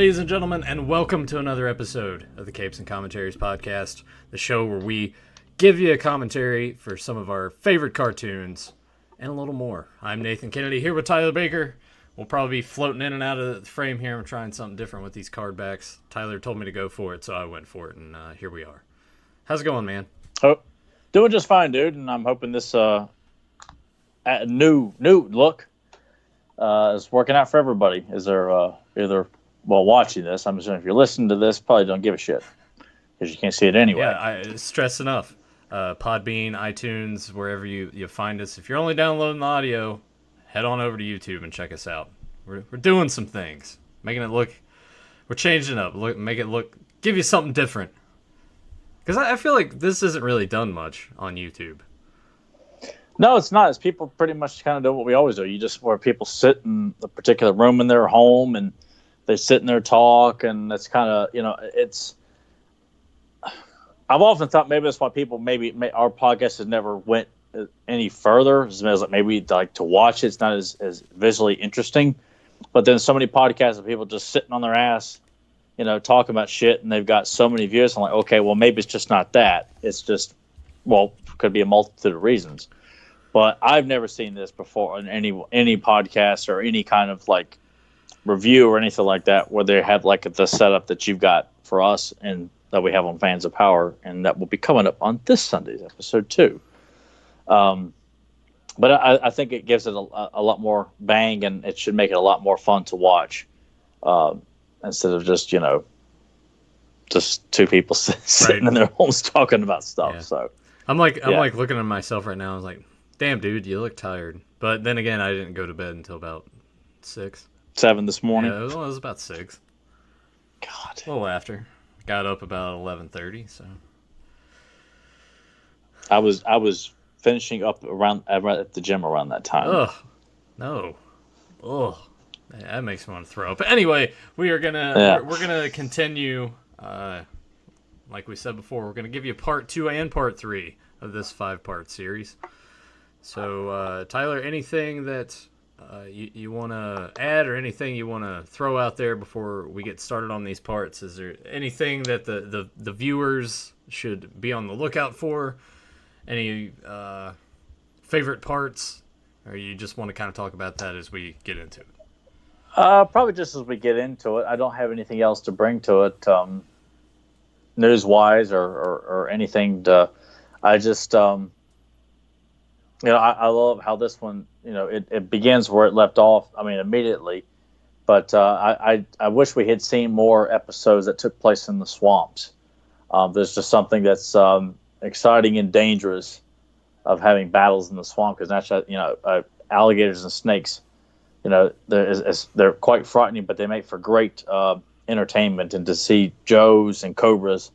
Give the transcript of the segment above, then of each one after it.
ladies and gentlemen, and welcome to another episode of the Capes and Commentaries podcast, the show where we give you a commentary for some of our favorite cartoons and a little more. I'm Nathan Kennedy here with Tyler Baker. We'll probably be floating in and out of the frame here. I'm trying something different with these card backs. Tyler told me to go for it, so I went for it, and here we are. How's it going, man? Oh, doing just fine, dude, and I'm hoping this new look is working out for everybody. Is there either watching this? I'm assuming if you're listening to this, probably don't give a shit because you can't see it anyway. Yeah, stress enough. Podbean, iTunes, wherever you find us. If you're only downloading the audio, head on over to YouTube and check us out. We're doing some things, making it look. We're changing it up. Give you something different. Because I feel like this isn't really done much on YouTube. No, it's not. It's people pretty much kind of do what we always do. Where people sit in a particular room in their home and they sit in there talk, and that's kind of, it's. I've often thought maybe that's why people our podcast has never went any further. As like maybe like to watch it, it's not as visually interesting. But then so many podcasts of people just sitting on their ass, talking about shit, and they've got so many views. I'm like, okay, well maybe it's just not that. It's just, could be a multitude of reasons. But I've never seen this before in any podcast or any kind of like review or anything like that where they have like the setup that you've got for us and that we have on Fans of Power, and that will be coming up on this Sunday's episode too. But I think it gives it a lot more bang, and it should make it a lot more fun to watch instead of just two people sitting in their homes talking about stuff. Yeah. So I'm like looking at myself right now. I was like, damn, dude, you look tired. But then again, I didn't go to bed until about 7 this morning. Yeah, it was about 6. God. A little after. Got up about 11:30, so. I was finishing up at the gym around that time. Ugh. No. Ugh. That makes me want to throw up. But anyway, we're gonna continue, like we said before, we're gonna give you part 2 and part 3 of this 5-part series. So, Tyler, anything that you want to add or anything you want to throw out there before we get started on these parts? Is there anything that the viewers should be on the lookout for? Any favorite parts? Or you just want to kind of talk about that as we get into it? Probably just as we get into it. I don't have anything else to bring to it, news-wise or anything. I just... I love how this one, it begins where it left off, immediately. But I wish we had seen more episodes that took place in the swamps. There's just something that's exciting and dangerous of having battles in the swamp, because naturally, alligators and snakes, they're quite frightening, but they make for great entertainment. And to see Joes and Cobras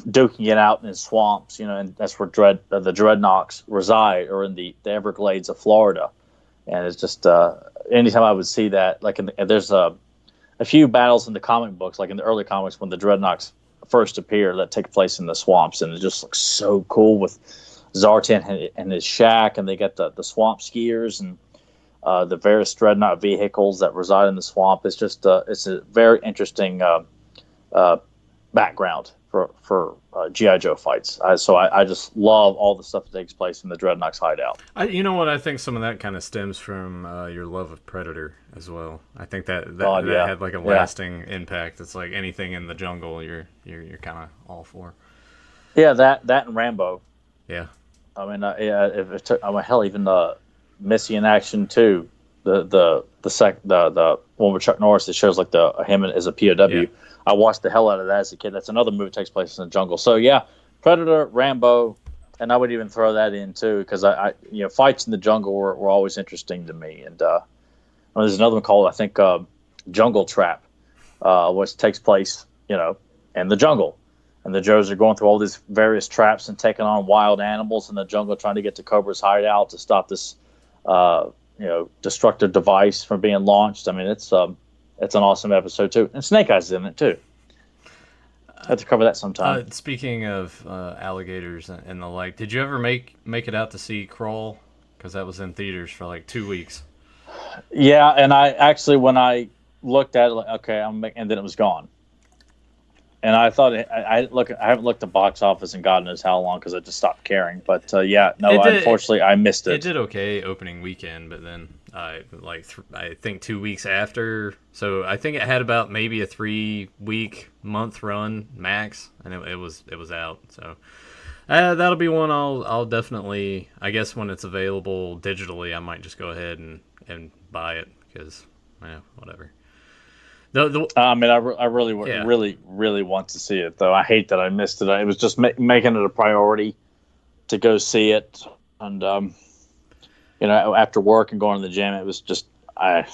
duking it out in swamps, and that's where the Dreadnoks reside, or in the Everglades of Florida. And it's just anytime I would see that, like there's a few battles in the comic books, like in the early comics when the Dreadnoks first appear, that take place in the swamps, and it just looks so cool with Zartan and his shack, and they got the swamp skiers and the various Dreadnok vehicles that reside in the swamp. It's just it's a very interesting background for G.I. Joe fights. So I just love all the stuff that takes place in the Dreadnok's hideout. You know what? I think some of that kind of stems from your love of Predator as well. I think that had like a lasting impact. It's like anything in the jungle, you're kind of all for. Yeah, that and Rambo. Yeah. If it took, hell, even Missy in Action 2, the one with Chuck Norris that shows like him as a POW. Yeah. I watched the hell out of that as a kid. That's another movie that takes place in the jungle. So yeah, Predator, Rambo, and I would even throw that in too, because I fights in the jungle were always interesting to me. And there's another one called, I think, Jungle Trap, which takes place in the jungle, and the Joes are going through all these various traps and taking on wild animals in the jungle, trying to get to Cobra's hideout to stop this destructive device from being launched. It's an awesome episode too, and Snake Eyes is in it too. I have to cover that sometime. Speaking of alligators and the like, did you ever make it out to see Crawl? Because that was in theaters for like 2 weeks. Yeah, and I actually, when I looked at it like, okay, and then it was gone. And I thought I haven't looked at box office in God knows how long because I just stopped caring. But unfortunately, I missed it. It did okay opening weekend, but then I think 2 weeks after. So I think it had about maybe a 3-week month run max, and it was out. So that'll be one I'll definitely. I guess when it's available digitally, I might just go ahead and buy it because whatever. I mean, I really want to see it, though. I hate that I missed it. It was just making it a priority to go see it, and after work and going to the gym, it was just I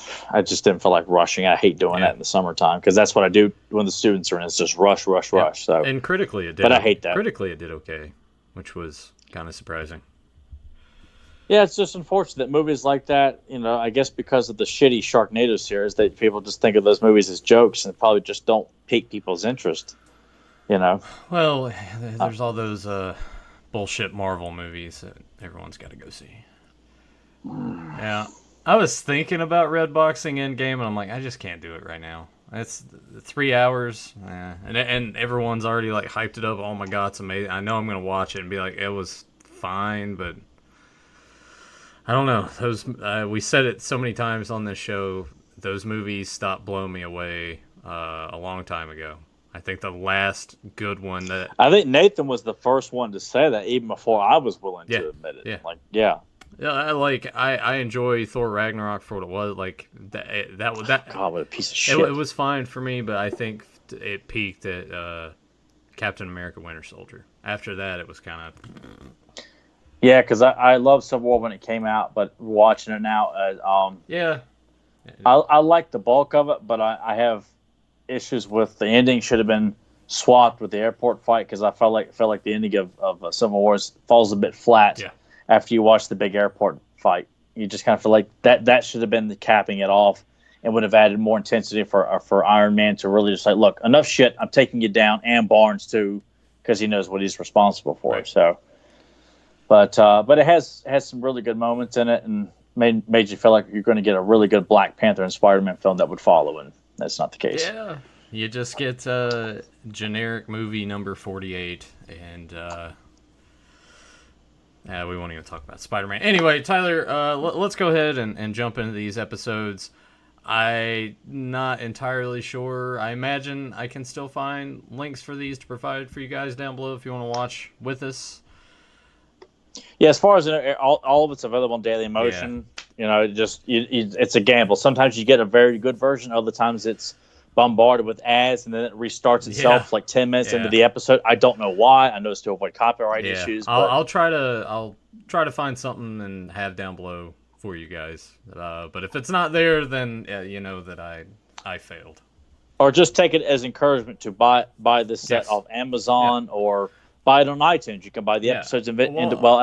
just didn't feel like rushing. I hate doing that in the summertime because that's what I do when the students are in. It's just rush. So and critically it did, but I hate that. Critically it did okay, which was kind of surprising. Yeah, it's just unfortunate that movies like that, I guess because of the shitty Sharknado series, that people just think of those movies as jokes and probably just don't pique people's interest, Well, there's all those bullshit Marvel movies that everyone's got to go see. Yeah. I was thinking about Redboxing Endgame, and I'm like, I just can't do it right now. It's 3 hours, and everyone's already, like, hyped it up. Oh, my God, it's amazing. I know I'm going to watch it and be like, it was fine, but I don't know. Those we said it so many times on this show. Those movies stopped blowing me away a long time ago. I think the last good one that I think Nathan was the first one to say that, even before I was willing to admit it. Yeah. I enjoy Thor Ragnarok for what it was. Like that. God, what a piece of shit! It was fine for me, but I think it peaked at Captain America: Winter Soldier. After that, it was kind of. Yeah, because I loved Civil War when it came out, but watching it now, I like the bulk of it, but I have issues with the ending. Should have been swapped with the airport fight because I felt like the ending of Civil War falls a bit flat after you watch the big airport fight. You just kind of feel like that should have been the capping it off and would have added more intensity for Iron Man to really just like, look, enough shit, I'm taking you down, and Barnes too, because he knows what he's responsible for. Right. So. But it has some really good moments in it, and made you feel like you're going to get a really good Black Panther and Spider-Man film that would follow, and that's not the case. Yeah, you just get generic movie number 48, and we won't even talk about Spider-Man. Anyway, Tyler, let's go ahead and jump into these episodes. I'm not entirely sure. I imagine I can still find links for these to provide for you guys down below if you want to watch with us. Yeah, as far as all of it's available on Daily Motion, it's a gamble. Sometimes you get a very good version. Other times it's bombarded with ads, and then it restarts itself like 10 minutes into the episode. I don't know why. I know it's to avoid copyright issues. I'll try to find something and have down below for you guys. But if it's not there, then you know that I failed. Or just take it as encouragement to buy this set off Amazon or. Buy it on iTunes. You can buy the episodes I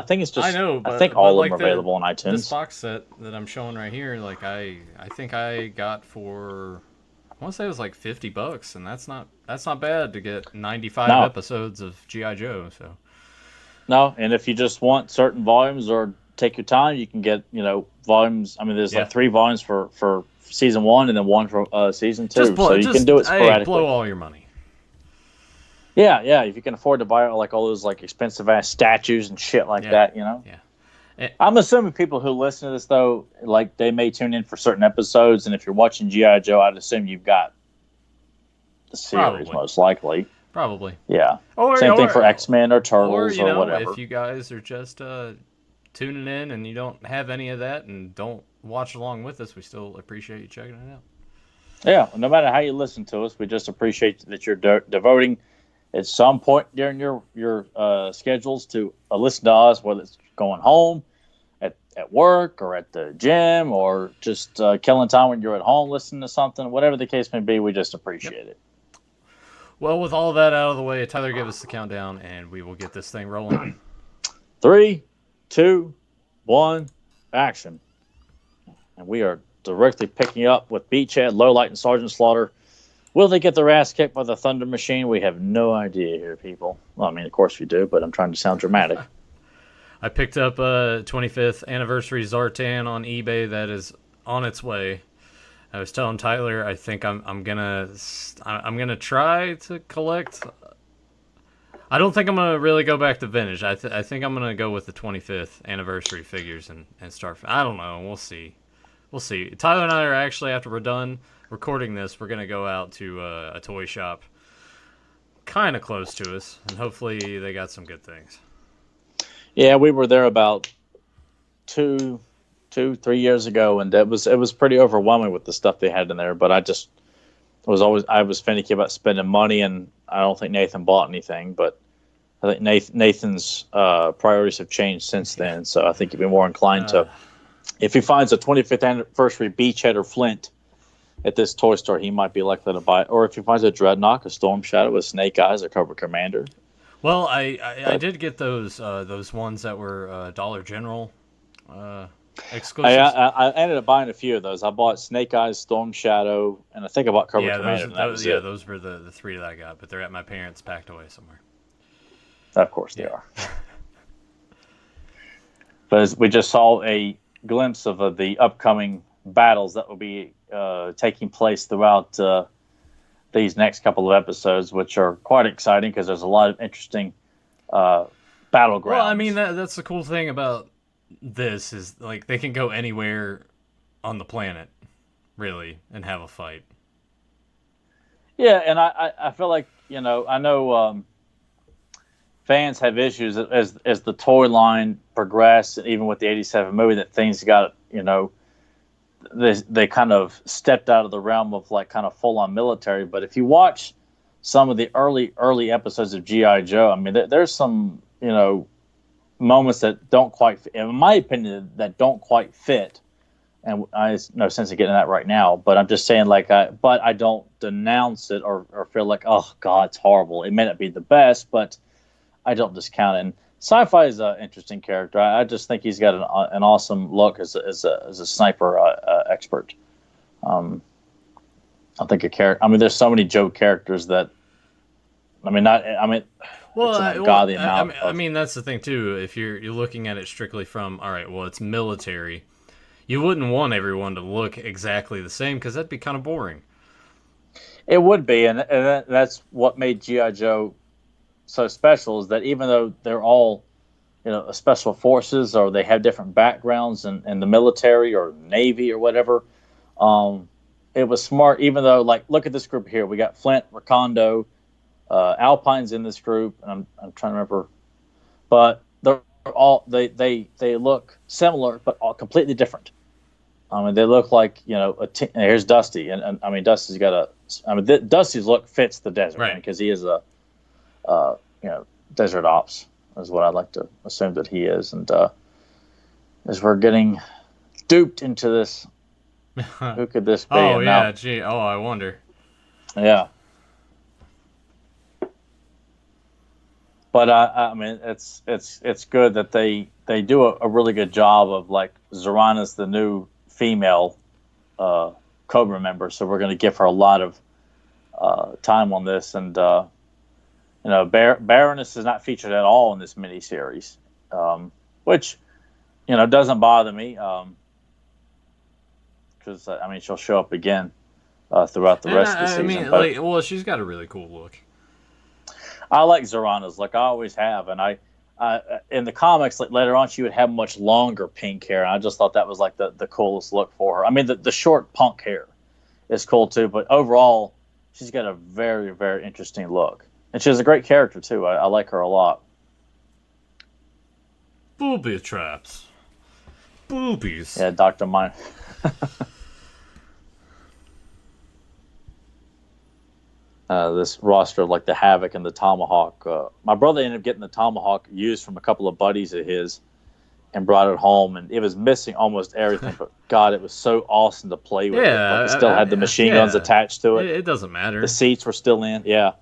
think it's just. I think all of them are available on iTunes. This box set that I'm showing right here, like I think I got for, I want to say it was like $50, and that's not bad to get 95 episodes of G.I. Joe. So. No, and if you just want certain volumes or take your time, you can get volumes. I mean, there's like 3 volumes for season 1 and then 1 for season 2, so you can do it sporadically. Blow all your money. Yeah. If you can afford to buy like all those like expensive ass statues and shit like that, Yeah. I'm assuming people who listen to this though, like they may tune in for certain episodes, and if you're watching G.I. Joe, I'd assume you've got the series most likely. Probably. Yeah. Same thing for X-Men or Turtles or whatever. If you guys are just tuning in and you don't have any of that and don't watch along with us, we still appreciate you checking it out. Yeah. No matter how you listen to us, we just appreciate that you're devoting at some point during your schedules to listen to us, whether it's going home, at work, or at the gym, or just killing time when you're at home listening to something. Whatever the case may be, we just appreciate it. Well, with all of that out of the way, Tyler, give us the countdown, and we will get this thing rolling. 3, 2, 1, action. And we are directly picking up with Beachhead, Lowlight, and Sergeant Slaughter. Will they get their ass kicked by the Thunder Machine? We have no idea here, people. Well, I mean, of course we do, but I'm trying to sound dramatic. I picked up a 25th Anniversary Zartan on eBay that is on its way. I was telling Tyler, I think I'm gonna try to collect. I don't think I'm gonna really go back to vintage. I think I'm gonna go with the 25th anniversary figures and start. I don't know. We'll see. We'll see. Tyler and I are actually, after we're done recording this, we're gonna go out to a toy shop kind of close to us, and hopefully they got some good things. Yeah, we were there about 3 years ago, and it was pretty overwhelming with the stuff they had in there. But I was finicky about spending money, and I don't think Nathan bought anything. But I think Nathan's priorities have changed since then, so I think he'd be more inclined to, if he finds a 25th anniversary Beachhead or Flint at this toy store, he might be likely to buy it. Or if he finds a Dreadnok, a Storm Shadow, a Snake Eyes, a Cobra Commander. Well, I did get those ones that were Dollar General exclusives. I ended up buying a few of those. I bought Snake Eyes, Storm Shadow, and I think I bought Cobra Commander. Those were the three that I got, but they're at my parents' packed away somewhere. Of course they are. But we just saw a glimpse of the upcoming battles that will be taking place throughout these next couple of episodes, which are quite exciting because there's a lot of interesting battlegrounds. Well, I mean, that's the cool thing about this is, like, they can go anywhere on the planet, really, and have a fight. Yeah, and I feel like, I know fans have issues as the toy line progressed, even with the 87 movie, that things got, they kind of stepped out of the realm of like kind of full on military. But if you watch some of the early episodes of G.I. Joe, I mean, there's some moments that don't quite, in my opinion, that don't quite fit. And I have no sense of getting that right now. But I'm just saying, but I don't denounce it or feel like, oh God, it's horrible. It may not be the best, but I don't discount it. And Sci-Fi is an interesting character. I just think he's got an awesome look as a sniper expert. I think there's so many Joe characters that, well, it's an godly amount. I mean, that's the thing too. If you're looking at it strictly from, all right, well, it's military, you wouldn't want everyone to look exactly the same because that'd be kind of boring. It would be, and that's what made G.I. Joe so special, is that even though they're all, special forces, or they have different backgrounds in the military or Navy or whatever, it was smart. Even though, like, look at this group here. We got Flint, Recondo, Alpine's in this group, and I'm trying to remember, but they're all they look similar but all completely different. They look like here's Dusty, and Dusty's got Dusty's look fits the desert, right? Because he is a desert ops is what I'd like to assume that he is. And as we're getting duped into this, who could this be? Oh, yeah, gee. Oh, I wonder. Yeah. But it's good that they do a really good job of, like, Zarana's the new female Cobra member, so we're going to give her a lot of time on this. And Baroness is not featured at all in this miniseries, which doesn't bother me, because she'll show up again throughout the rest of the season. She's got a really cool look. I like Zarana's look. I always have, and I in the comics, like, later on, she would have much longer pink hair, and I just thought that was like the coolest look for her. I mean, the short punk hair is cool too, but overall, she's got a very, very interesting look. And she has a great character, too. I like her a lot. Booby traps. Boobies. Yeah, Dr. Mine. This roster of, like, the Havoc and the Tomahawk. My brother ended up getting the Tomahawk used from a couple of buddies of his and brought it home. And it was missing almost everything. But, God, it was so awesome to play with. Yeah. It still had the machine guns attached to it. It doesn't matter. The seats were still in. Yeah.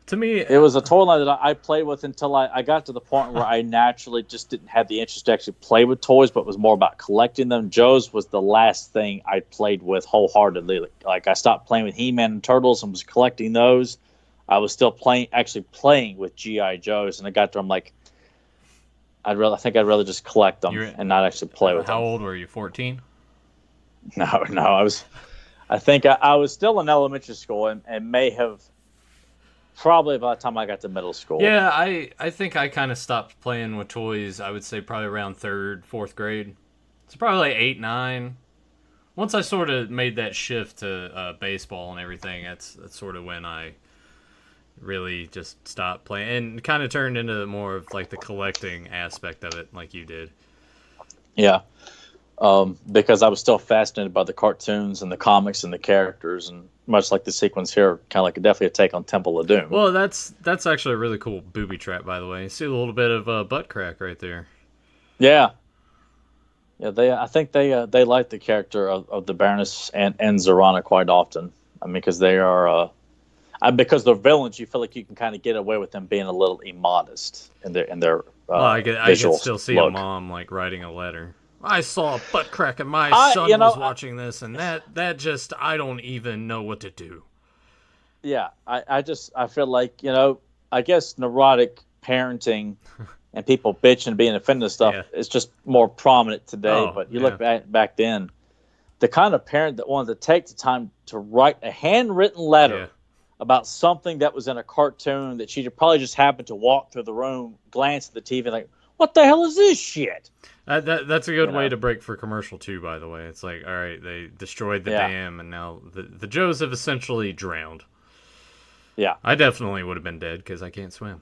To me, it was a toy line that I played with until I got to the point where I naturally just didn't have the interest to actually play with toys, but was more about collecting them. Joe's was the last thing I played with wholeheartedly. Like, I stopped playing with He-Man and Turtles and was collecting those. I was still playing with G.I. Joes, and I got to them like, I think I'd rather just collect them and not actually play with them. How old were you? 14? No. I think I was still in elementary school and may have probably by the time I got to middle school. Yeah, I think I kind of stopped playing with toys, I would say probably around 3rd, 4th grade. It's probably like 8, 9. Once I sort of made that shift to baseball and everything, that's sort of when I really just stopped playing and kind of turned into more of like the collecting aspect of it, like you did. Yeah, because I was still fascinated by the cartoons and the comics and the characters, and much like the sequence here, kind of like definitely a take on Temple of Doom. Well, that's actually a really cool booby trap, by the way. You see a little bit of butt crack right there. Yeah. I think they like the character of the Baroness and Zarana quite often. I mean, because they are because they're villains, you feel like you can kind of get away with them being a little immodest in their I could still see look. a mom like writing a letter. I saw a butt crack and my son was watching this, and that just, I don't even know what to do. Yeah, I feel like, I guess neurotic parenting and people bitching and being offended and stuff is just more prominent today. But you look back then, the kind of parent that wanted to take the time to write a handwritten letter about something that was in a cartoon that she probably just happened to walk through the room, glance at the TV, like, what the hell is this shit? That's a good way to break for commercial too, by the way. It's like, all right, they destroyed the dam, and now the Joes have essentially drowned. Yeah. I definitely would have been dead because I can't swim.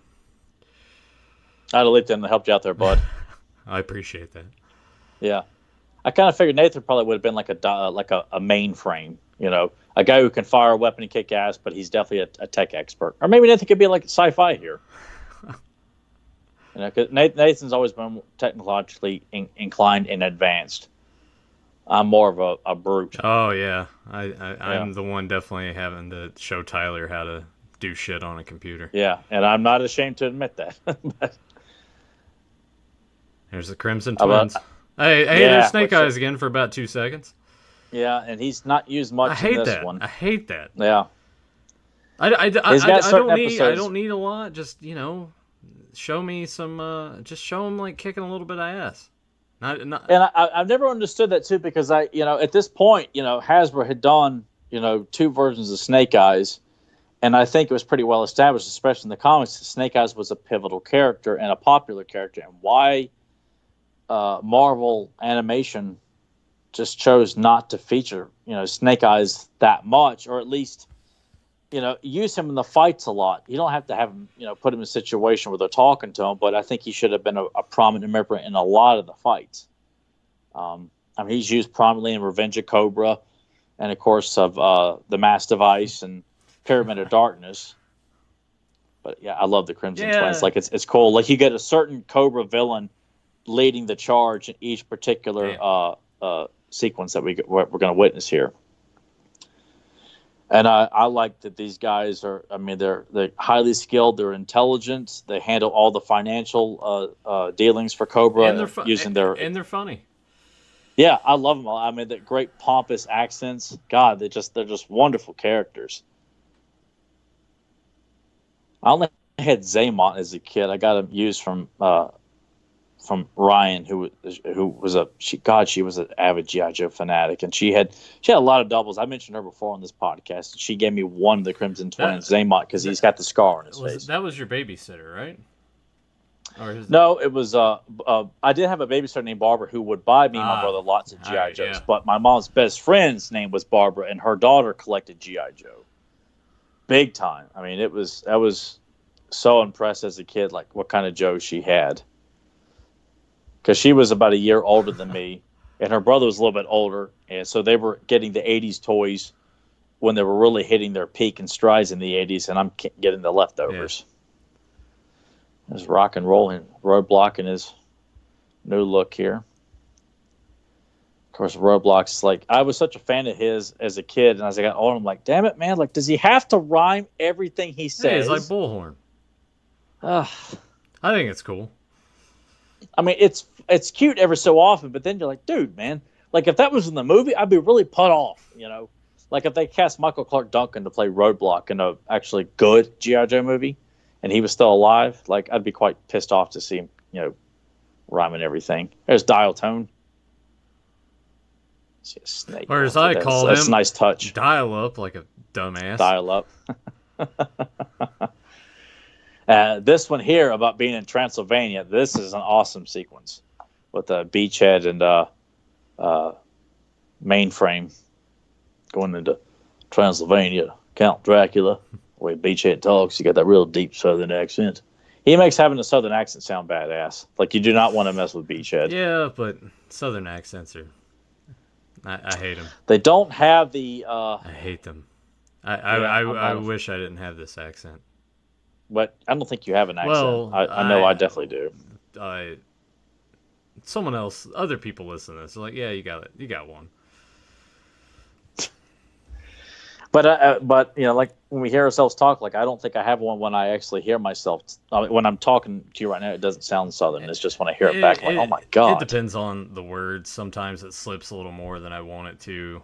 I'd have leaped in and helped you out there, bud. I appreciate that. Yeah. I kind of figured Nathan probably would have been like a mainframe, a guy who can fire a weapon and kick ass, but he's definitely a tech expert. Or maybe Nathan could be like sci-fi here. Cause Nathan's always been technologically inclined and advanced. I'm more of a brute. Oh, yeah. I'm the one definitely having to show Tyler how to do shit on a computer. Yeah, and I'm not ashamed to admit that. But there's the Crimson Twins. Hey, there's Snake Eyes again for about 2 seconds. Yeah, and he's not used much in this one. I hate that. Yeah. I don't need a lot. Just, show me some. Just show him like kicking a little bit of ass. And I've never understood that too, because at this point, Hasbro had done 2 versions of Snake Eyes, and I think it was pretty well established, especially in the comics, that Snake Eyes was a pivotal character and a popular character, and why Marvel Animation just chose not to feature Snake Eyes that much, or at least use him in the fights a lot. You don't have to have him, put him in a situation where they're talking to him, but I think he should have been a prominent member in a lot of the fights. He's used prominently in Revenge of Cobra, and of course of the Mask of Ice and Pyramid of Darkness. But yeah, I love the Crimson Twins. Like it's cool. Like you get a certain Cobra villain leading the charge in each particular sequence that we're going to witness here. And I like that these guys are. They're highly skilled. They're intelligent. They handle all the financial dealings for Cobra and they're funny. Yeah, I love them all. The great pompous accents. God, they're just wonderful characters. I only had Zaymont as a kid. I got him used from Ryan, who was she was an avid G.I. Joe fanatic, and she had a lot of doubles. I mentioned her before on this podcast. She gave me one of the Crimson Twins, Zaymont, because he's got the scar on his face. That was your babysitter, right? No, it was. I did have a babysitter named Barbara who would buy me and my brother lots of G.I. Joes. Yeah. But my mom's best friend's name was Barbara, and her daughter collected G.I. Joe, big time. I was so impressed as a kid, like what kind of Joe she had. Because she was about a year older than me, and her brother was a little bit older, and so they were getting the 80s toys when they were really hitting their peak and strides in the 80s, and I'm getting the leftovers. Yeah. There's rock and roll and Roadblock in his new look here. Of course, Roadblock's like, I was such a fan of his as a kid, and as I got older, I'm like, damn it, man, like, does he have to rhyme everything he says? He's like Bullhorn. I think it's cool. It's cute every so often, but then you're like, dude, man, like if that was in the movie, I'd be really put off, Like if they cast Michael Clark Duncan to play Roadblock in a actually good G.I. Joe movie, and he was still alive, like I'd be quite pissed off to see him, rhyming everything. There's Dial Tone. See a snake. Or as I call that's a nice touch. Dial up like a dumbass. Dial up. This one here about being in Transylvania, this is an awesome sequence with Beachhead and Mainframe going into Transylvania, Count Dracula, the way Beachhead talks. You got that real deep Southern accent. He makes having a Southern accent sound badass. Like, you do not want to mess with Beachhead. Yeah, but Southern accents are... I hate them. They don't have the... I hate them. I wish I didn't have this accent. But I don't think you have an accent. Well, I know I definitely do. Someone else, other people listen to this. They're like, yeah, you got it. You got one. But you know, like when we hear ourselves talk, like I don't think I have one when I actually hear myself. When I'm talking to you right now, it doesn't sound Southern. It's just when I hear it back, I'm like, oh my god. It depends on the words. Sometimes it slips a little more than I want it to,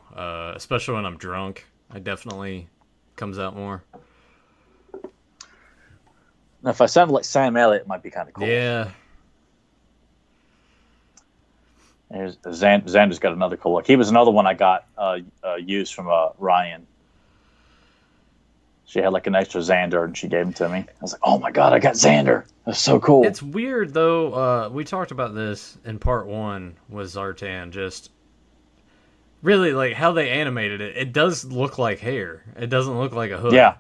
especially when I'm drunk. It definitely comes out more. Now, if I sounded like Sam Elliott, it might be kind of cool. Yeah. There's Xander's got another cool look. He was another one I got used from Ryan. She had like an extra Xander, and she gave him to me. I was like, oh my god, I got Xander. That's so cool. It's weird, though. We talked about this in part 1 with Zartan. Just really, like, how they animated it. It does look like hair. It doesn't look like a hood. Yeah.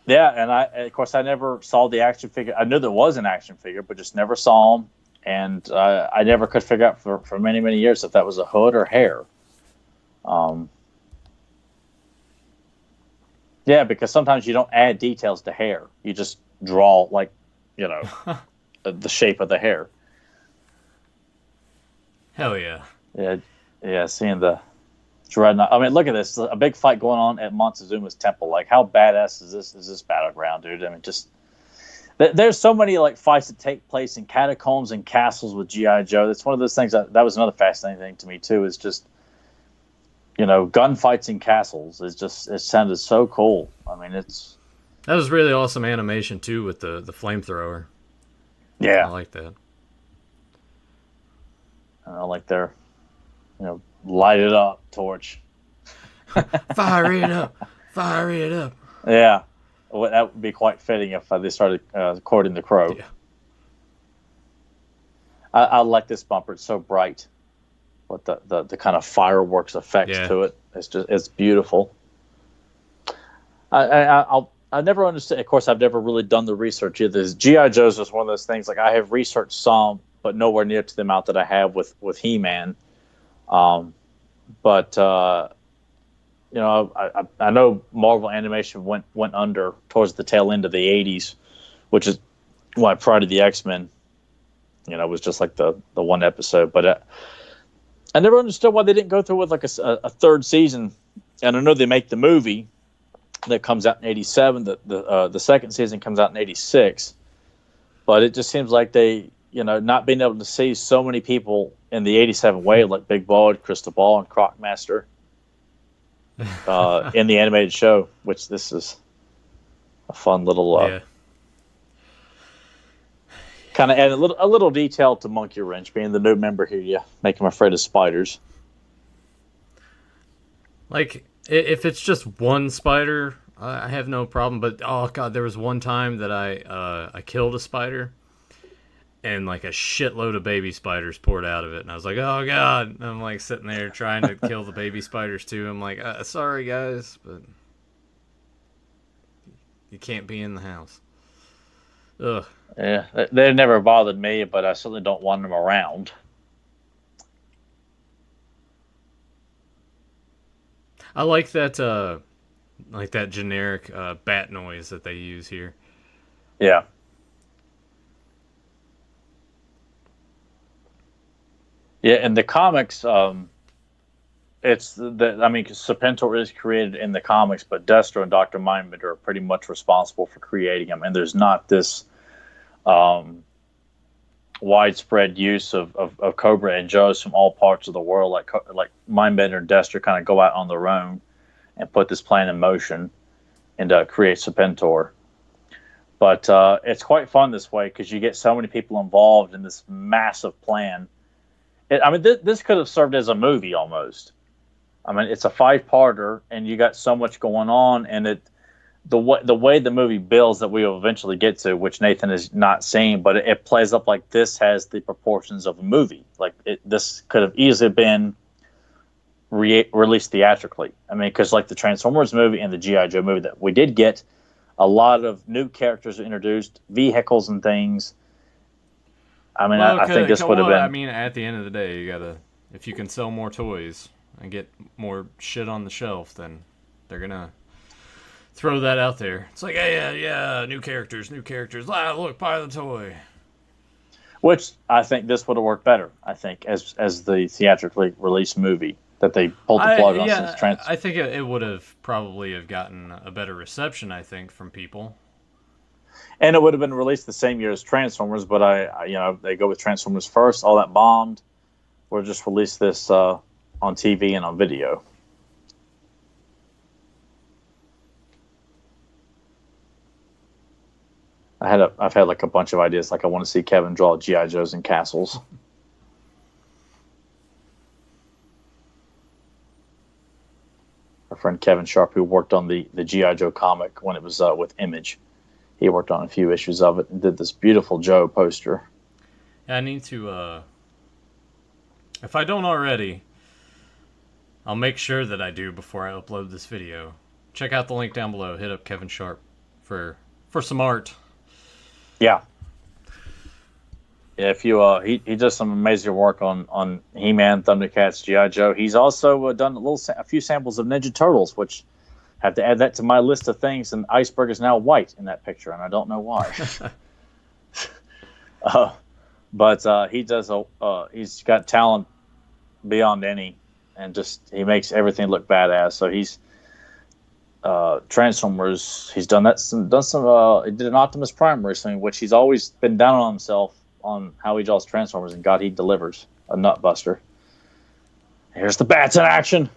Yeah, and of course, I never saw the action figure. I knew there was an action figure, but just never saw him. And I never could figure out for many, many years if that was a hood or hair. Yeah, because sometimes you don't add details to hair. You just draw, like, you know, the shape of the hair. Hell yeah. Yeah, seeing the Dreadnok. I mean, look at this. A big fight going on at Montezuma's temple. Like, how badass is this battleground, dude? I mean, just... There's so many like fights that take place in catacombs and castles with G.I. Joe. That's one of those things that was another fascinating thing to me too. Is just, you know, gunfights in castles. It sounded so cool. I mean, that was really awesome animation too with the flamethrower. Yeah, I like that. I like their, you know, light it up torch. Fire it up. Yeah. Well, that would be quite fitting if they started courting the crow. Yeah. I like this bumper. It's so bright. With the kind of fireworks effect to it. It's beautiful. I never understood. Of course, I've never really done the research either. G.I. Joe's was one of those things. Like, I have researched some, but nowhere near to the amount that I have with He-Man. But you know, I know Marvel Animation went under towards the tail end of the 80s, which is why prior to the X-Men, you know, was just like the one episode. But I never understood why they didn't go through with like a third season. And I know they make the movie that comes out in 87. The second season comes out in 86. But it just seems like they, you know, not being able to see so many people in the 87 wave, like Big Bald, Crystal Ball, and Crocmaster. In the animated show, which this is a fun little kind of add a little detail to Monkey Wrench being the new member here. You make him afraid of spiders. Like, if it's just one spider, I have no problem. But oh god, there was one time that I killed a spider, and like a shitload of baby spiders poured out of it, and I was like, oh god. And I'm like sitting there trying to kill the baby spiders too. I'm like, sorry guys, but you can't be in the house. Ugh. Yeah, they never bothered me, but I certainly don't want them around. I like that generic bat noise that they use here. Yeah. Yeah, in the comics, it's Serpentor is created in the comics, but Destro and Dr. Mindbender are pretty much responsible for creating them, and there's not this widespread use of Cobra and Joes from all parts of the world. Like Mindbender and Destro kind of go out on their own and put this plan in motion and create Serpentor. But it's quite fun this way because you get so many people involved in this massive plan. This could have served as a movie almost. I mean, it's a 5-parter, and you got so much going on, and the way the movie builds that we will eventually get to, which Nathan is not seeing, but it plays up like this has the proportions of a movie. Like this could have easily been released theatrically. I mean, because like the Transformers movie and the G.I. Joe movie that we did get, a lot of new characters were introduced, vehicles and things. I mean, I think this would have been. I mean, at the end of the day, if you can sell more toys and get more shit on the shelf, then they're gonna throw that out there. It's like, yeah, new characters. Look, buy the toy. Which I think this would have worked better. I think as the theatrically released movie that they pulled the plug on. I think it would have probably have gotten a better reception. I think from people. And it would have been released the same year as Transformers, but they go with Transformers first. All that bombed. We'll just release this on TV and on video. I've had like a bunch of ideas. Like I want to see Kevin draw G.I. Joes and castles. Our friend Kevin Sharp, who worked on the G.I. Joe comic when it was with Image. He worked on a few issues of it and did this beautiful Joe poster. Yeah, I need to, if I don't already, I'll make sure that I do before I upload this video. Check out the link down below. Hit up Kevin Sharp for some art. Yeah. Yeah, if you he does some amazing work on He-Man, Thundercats, G.I. Joe. He's also done a few samples of Ninja Turtles, which have to add that to my list of things. And Iceberg is now white in that picture, and I don't know why. But he does he's got talent beyond any, and just he makes everything look badass. So he's Transformers. He's done some. He did an Optimus Prime recently, which he's always been down on himself on how he draws Transformers, and God, he delivers a nutbuster. Here's the bats in action.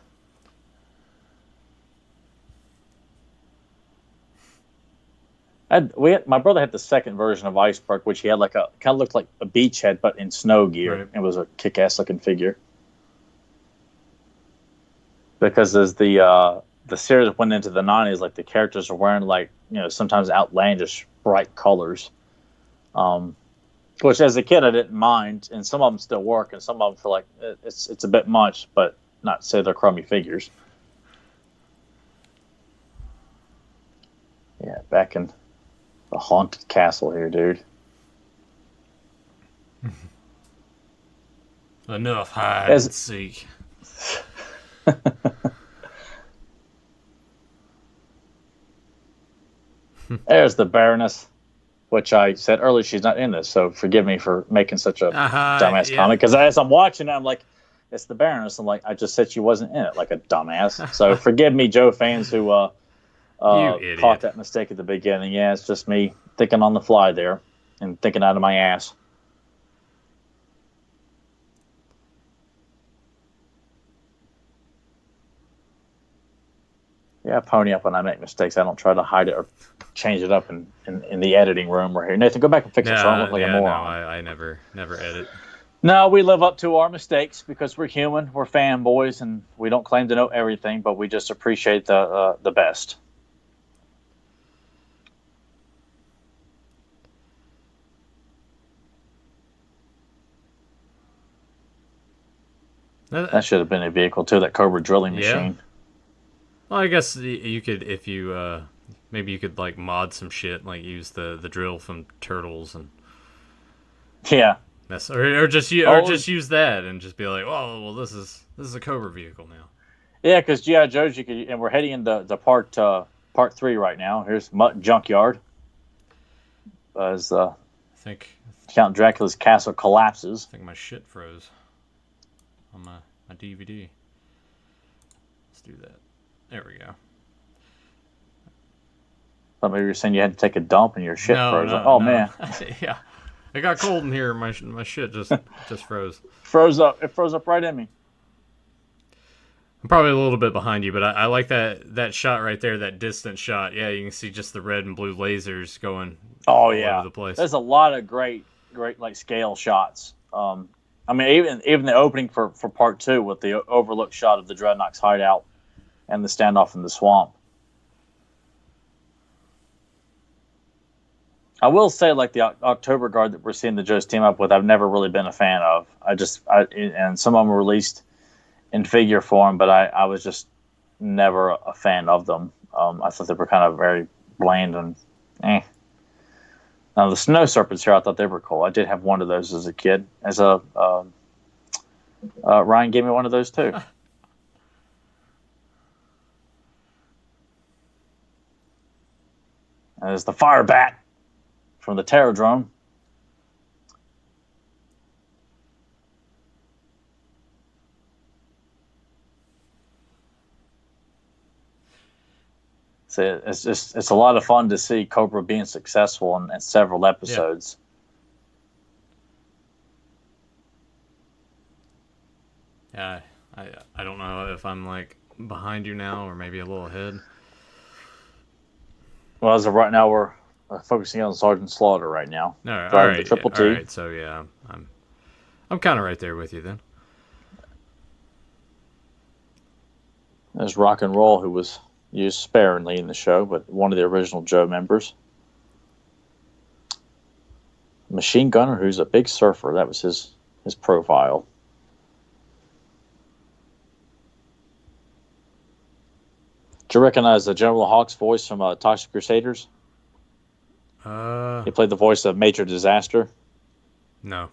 My brother had the second version of Iceberg, which he had like kind of looked like a beachhead, but in snow gear. Right. It was a kick-ass looking figure. Because as the series went into the 90s, like the characters are wearing like, sometimes outlandish bright colors. Which as a kid I didn't mind, and some of them still work, and some of them feel like it's a bit much, but not to say they're crummy figures. Yeah, back in the haunted castle here, dude. Enough hide and seek. There's the Baroness, which I said earlier she's not in this, so forgive me for making such a dumbass comment. Because as I'm watching it, I'm like, it's the Baroness. I'm like, I just said she wasn't in it, like a dumbass. So forgive me, Joe fans who caught that mistake at the beginning. Yeah, it's just me thinking on the fly there and thinking out of my ass. Yeah, I pony up when I make mistakes. I don't try to hide it or change it up in the editing room. We're here. Nathan, go back and fix it so I don't look like a moron. No, I never edit. No, we live up to our mistakes because we're human. We're fanboys, and we don't claim to know everything, but we just appreciate the best. That should have been a vehicle, too, that COBRA drilling machine. Well, I guess you could, if you, maybe you could, like, mod some shit, like use the drill from Turtles and... Yeah. Or just use that and just be like, oh, well, this is a COBRA vehicle now. Yeah, because G.I. Joe's, and we're heading into the part 3 right now. Here's Mutt Junkyard. As I think Count Dracula's castle collapses. I think my shit froze on my DVD. Let's do that. There we go. Thought maybe you were saying you had to take a dump and your shit froze. No. Man. Yeah. It got cold in here. My shit just froze. Froze up. It froze up right in me. I'm probably a little bit behind you, but I like that shot right there, that distant shot. Yeah, you can see just the red and blue lasers going all over the place. There's a lot of great like scale shots. I mean, even the opening for part 2 with the overlook shot of the Dreadnok's hideout and the standoff in the swamp. I will say, like the Oktober Guard that we're seeing the Joes team up with, I've never really been a fan of. And some of them were released in figure form, but I was just never a fan of them. I thought they were kind of very bland and eh. Now the snow serpents here, I thought they were cool. I did have one of those as a kid. Ryan gave me one of those too. There's the fire bat from the Terradrome. So it's a lot of fun to see Cobra being successful in several episodes. Yeah, I don't know if I'm like behind you now or maybe a little ahead. Well, as of right now, we're focusing on Sergeant Slaughter right now. All right, the Triple T. All right, so yeah, I'm kind of right there with you then. There's Rock and Roll, who was used sparingly in the show, but one of the original Joe members. Machine Gunner, who's a big surfer. That was his profile. Do you recognize the General Hawk's voice from Toxic Crusaders? He played the voice of Major Disaster. No.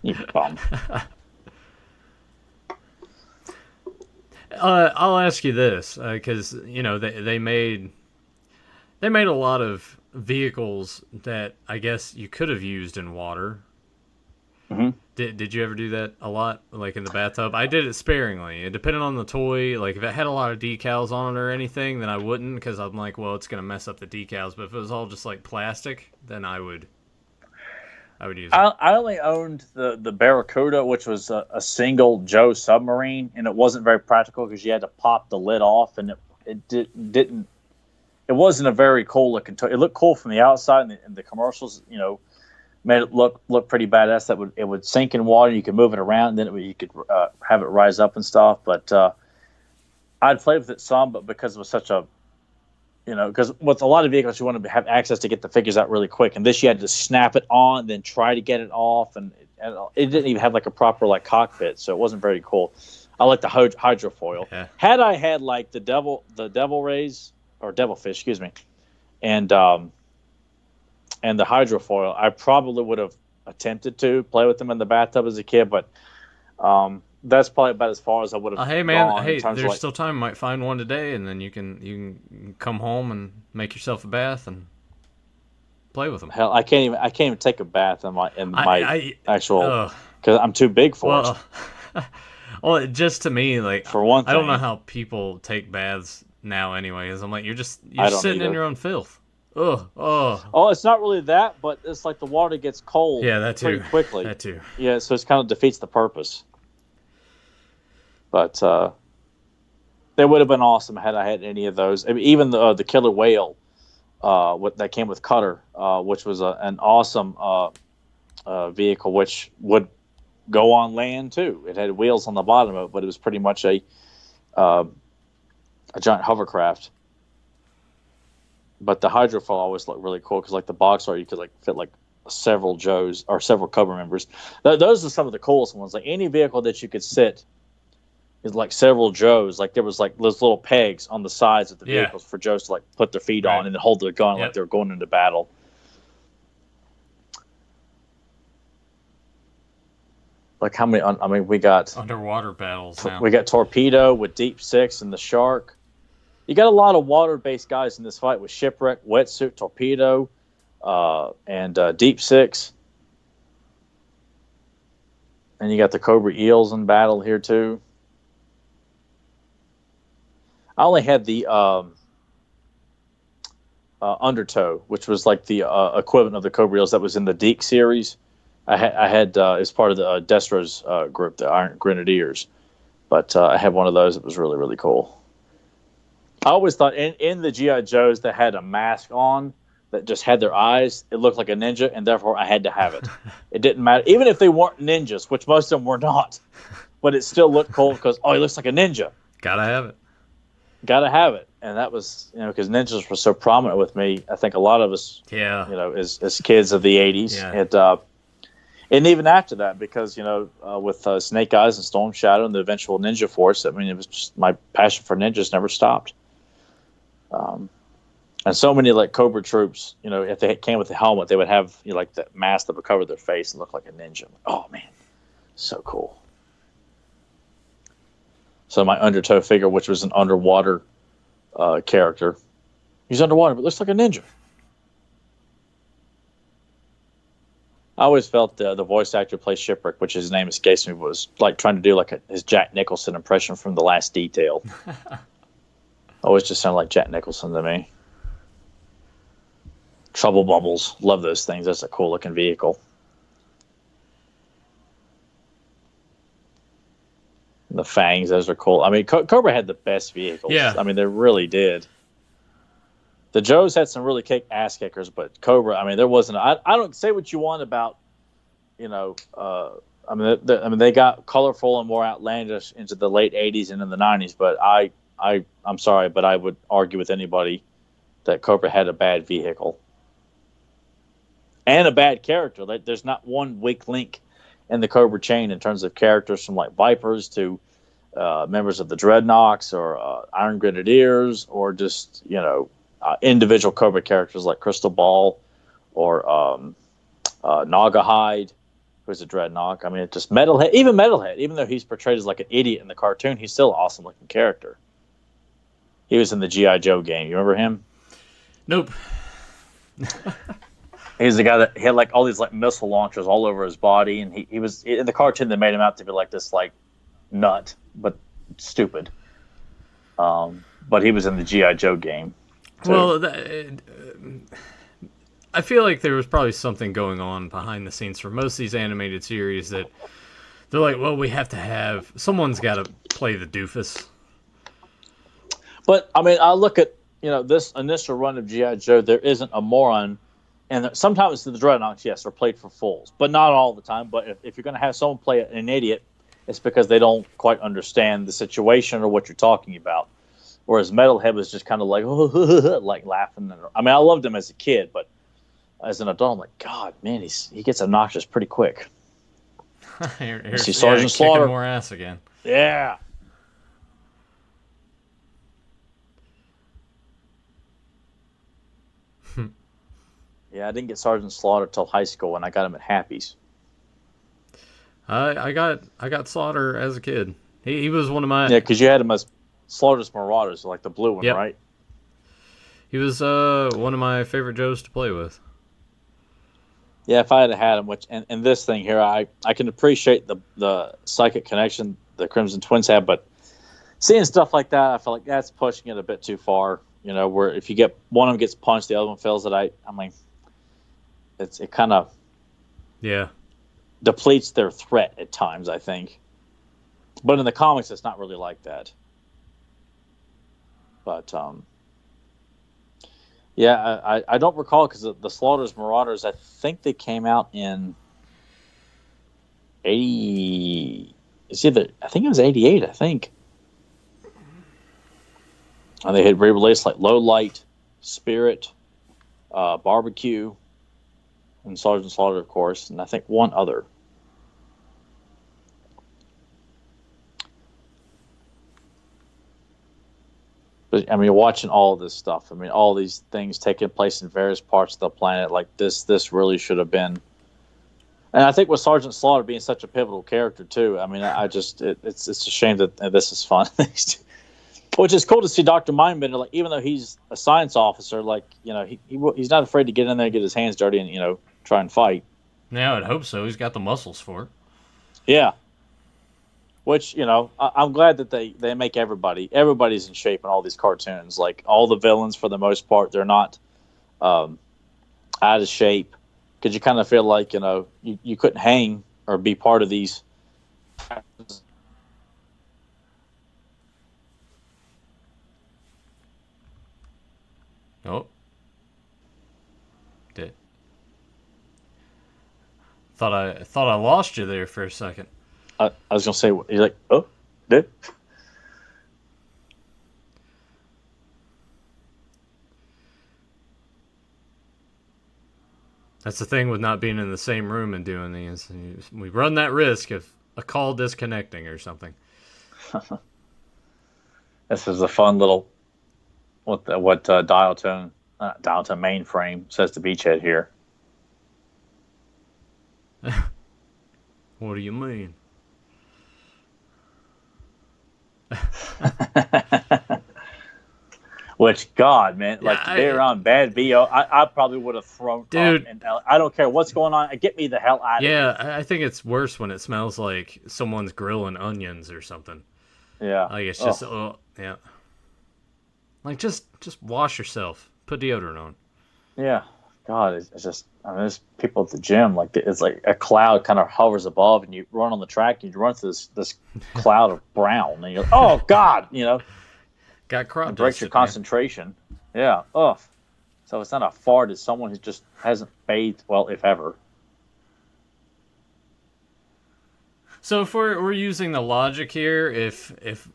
You bum. I'll ask you this, because they made a lot of vehicles that I guess you could have used in water. Mm-hmm. Did you ever do that a lot, like in the bathtub? I did it sparingly. It depended on the toy. Like if it had a lot of decals on it or anything, then I wouldn't, because I'm like, well, it's gonna mess up the decals. But if it was all just like plastic, then I would use it. I only owned the Barracuda, which was a single Joe submarine, and it wasn't very practical because you had to pop the lid off, and it wasn't a very cool looking toy. It looked cool from the outside, and the commercials, made it look pretty badass. It would sink in water, you could move it around, and then you could have it rise up and stuff. But I'd played with it some, but because it was such a because with a lot of vehicles, you want to have access to get the figures out really quick. And this, you had to snap it on, then try to get it off. And it didn't even have like a proper like cockpit, so it wasn't very cool. I like the hydrofoil. Yeah. Had I had like the devil rays or devilfish, excuse me, and the hydrofoil, I probably would have attempted to play with them in the bathtub as a kid, but that's probably about as far as I would have. Hey man, there's still time. Might find one today, and then you can come home and make yourself a bath and play with them. Hell, I can't even take a bath in my actual, because I'm too big for it. Well, just to me, like, for one thing, I don't know how people take baths now. Anyways, I'm like, you're sitting in your own filth. Oh, it's not really that, but it's like the water gets cold. Yeah, that too. Pretty quickly. That too. Yeah, so it kind of defeats the purpose. But they would have been awesome had I had any of those. I mean, even the killer whale, that came with Cutter, which was an awesome vehicle, which would go on land too. It had wheels on the bottom of it, but it was pretty much a giant hovercraft. But the hydrofoil always looked really cool because, like the box art, you could like fit like several Joes or several COBRA members. Those are some of the coolest ones. Like any vehicle that you could sit is like several Joes. Like there was like those little pegs on the sides of the vehicles for Joes to like put their feet on and then hold their gun like they were going into battle. Like how many? I mean, we got underwater battles now. We got Torpedo with Deep Six and the Shark. You got a lot of water-based guys in this fight with Shipwreck, Wetsuit, Torpedo, and Deep Six. And you got the Cobra Eels in battle here too. I only had the Undertow, which was like the equivalent of the Cobra Eels that was in the Deke series. I had as part of the Destro's group, the Iron Grenadiers. But I had one of those that was really, really cool. I always thought in the G.I. Joes that had a mask on, that just had their eyes. It looked like a ninja, and therefore I had to have it. It didn't matter, even if they weren't ninjas, which most of them were not. But it still looked cool because he looks like a ninja. Gotta have it. Gotta have it, and that was because ninjas were so prominent with me. I think a lot of us, as kids of the '80s, and even after that, because with Snake Eyes and Storm Shadow and the eventual Ninja Force, I mean, it was just my passion for ninjas never stopped. And so many like Cobra troops, if they came with the helmet, they would have like that mask that would cover their face and look like a ninja. Oh man, so cool. So my Undertow figure, which was an underwater character, he's underwater but looks like a ninja. I always felt the voice actor who plays Shipwreck, which his name escapes me, was like trying to do like his Jack Nicholson impression from The Last Detail. Always just sounded like Jack Nicholson to me. Trouble Bubbles. Love those things. That's a cool looking vehicle. The Fangs, those are cool. I mean, Cobra had the best vehicles. Yeah. I mean, they really did. The Joes had some really ass kickers, but Cobra, I mean, there wasn't. I don't say what you want about, I mean, they got colorful and more outlandish into the late '80s and in the '90s. But I'm sorry, but I would argue with anybody that Cobra had a bad vehicle and a bad character. There's not one weak link in the Cobra chain in terms of characters, from like Vipers to members of the Dreadnoks or Iron Grenadiers, or just individual Cobra characters like Crystal Ball or Naugahyde, who's a Dreadnok. I mean, just Metalhead. Even though he's portrayed as like an idiot in the cartoon, he's still an awesome looking character. He was in the G.I. Joe game. You remember him? Nope. He's the guy that had like all these like missile launchers all over his body, and he was in the cartoon. They made him out to be like this like nut, but stupid. But he was in the G.I. Joe game too. Well, I feel like there was probably something going on behind the scenes for most of these animated series that they're like, well, we have to have someone's got to play the doofus. But I mean, I look at this initial run of G.I. Joe. There isn't a moron. And sometimes the Dreadnoks, yes, are played for fools, but not all the time. But if you're going to have someone play an idiot, it's because they don't quite understand the situation or what you're talking about. Whereas Metalhead was just kind of like, like laughing. I mean, I loved him as a kid, but as an adult, I'm like, God, man, he gets obnoxious pretty quick. See Sergeant Slaughter kicking more ass again. Yeah. Yeah, I didn't get Sergeant Slaughter till high school, and I got him at Happy's. I got Slaughter as a kid. He was one of my... Yeah, because you had him as Slaughter's Marauders, like the blue one, yep. Right? He was one of my favorite Joes to play with. Yeah, if I had had him, and this thing here, I can appreciate the psychic connection the Crimson Twins have, but seeing stuff like that, I feel like that's pushing it a bit too far. Where if you get one of them gets punched, the other one feels it. I mean, it kind of depletes their threat at times, I think. But in the comics, it's not really like that. But I don't recall, because the Slaughter's Marauders, I think they came out in 80. I think it was 88. I think. And they had re-released like Low Light, Spirit, Barbecue, and Sergeant Slaughter, of course, and I think one other. But I mean, watching all of this stuff, I mean, all these things taking place in various parts of the planet, like this really should have been. And I think with Sergeant Slaughter being such a pivotal character too, I mean, it's a shame that this is fun. Which is cool to see Dr. Mindbender, like, even though he's a science officer, like, he's not afraid to get in there and get his hands dirty and, try and fight. Yeah, I'd hope so. He's got the muscles for it. Yeah. Which, I'm glad that they make everybody's in shape in all these cartoons. Like, all the villains, for the most part, they're not out of shape. Because you kind of feel like, you couldn't hang or be part of these. Oh. Did thought I lost you there for a second. I was gonna say, you're like, oh, did. That's the thing with not being in the same room and doing these. We run that risk of a call disconnecting or something. This is a fun little what dial tone mainframe says to Beachhead here. What do you mean? Which, God, man, like they're on bad BO. I probably would have thrown. Dude, and I don't care what's going on. Get me the hell out of here. Yeah, I think it's worse when it smells like someone's grilling onions or something. Yeah, like it's just yeah. Like just wash yourself. Put deodorant on. Yeah, God, it's just. I mean, there's people at the gym. Like it's like a cloud kind of hovers above, and you run on the track, and you run through this cloud of brown, and you're oh God, Got crop dust. Breaks your concentration. Man. Yeah. Ugh. So it's not a fart. It's someone who just hasn't bathed, well, if ever. So if we're using the logic here, if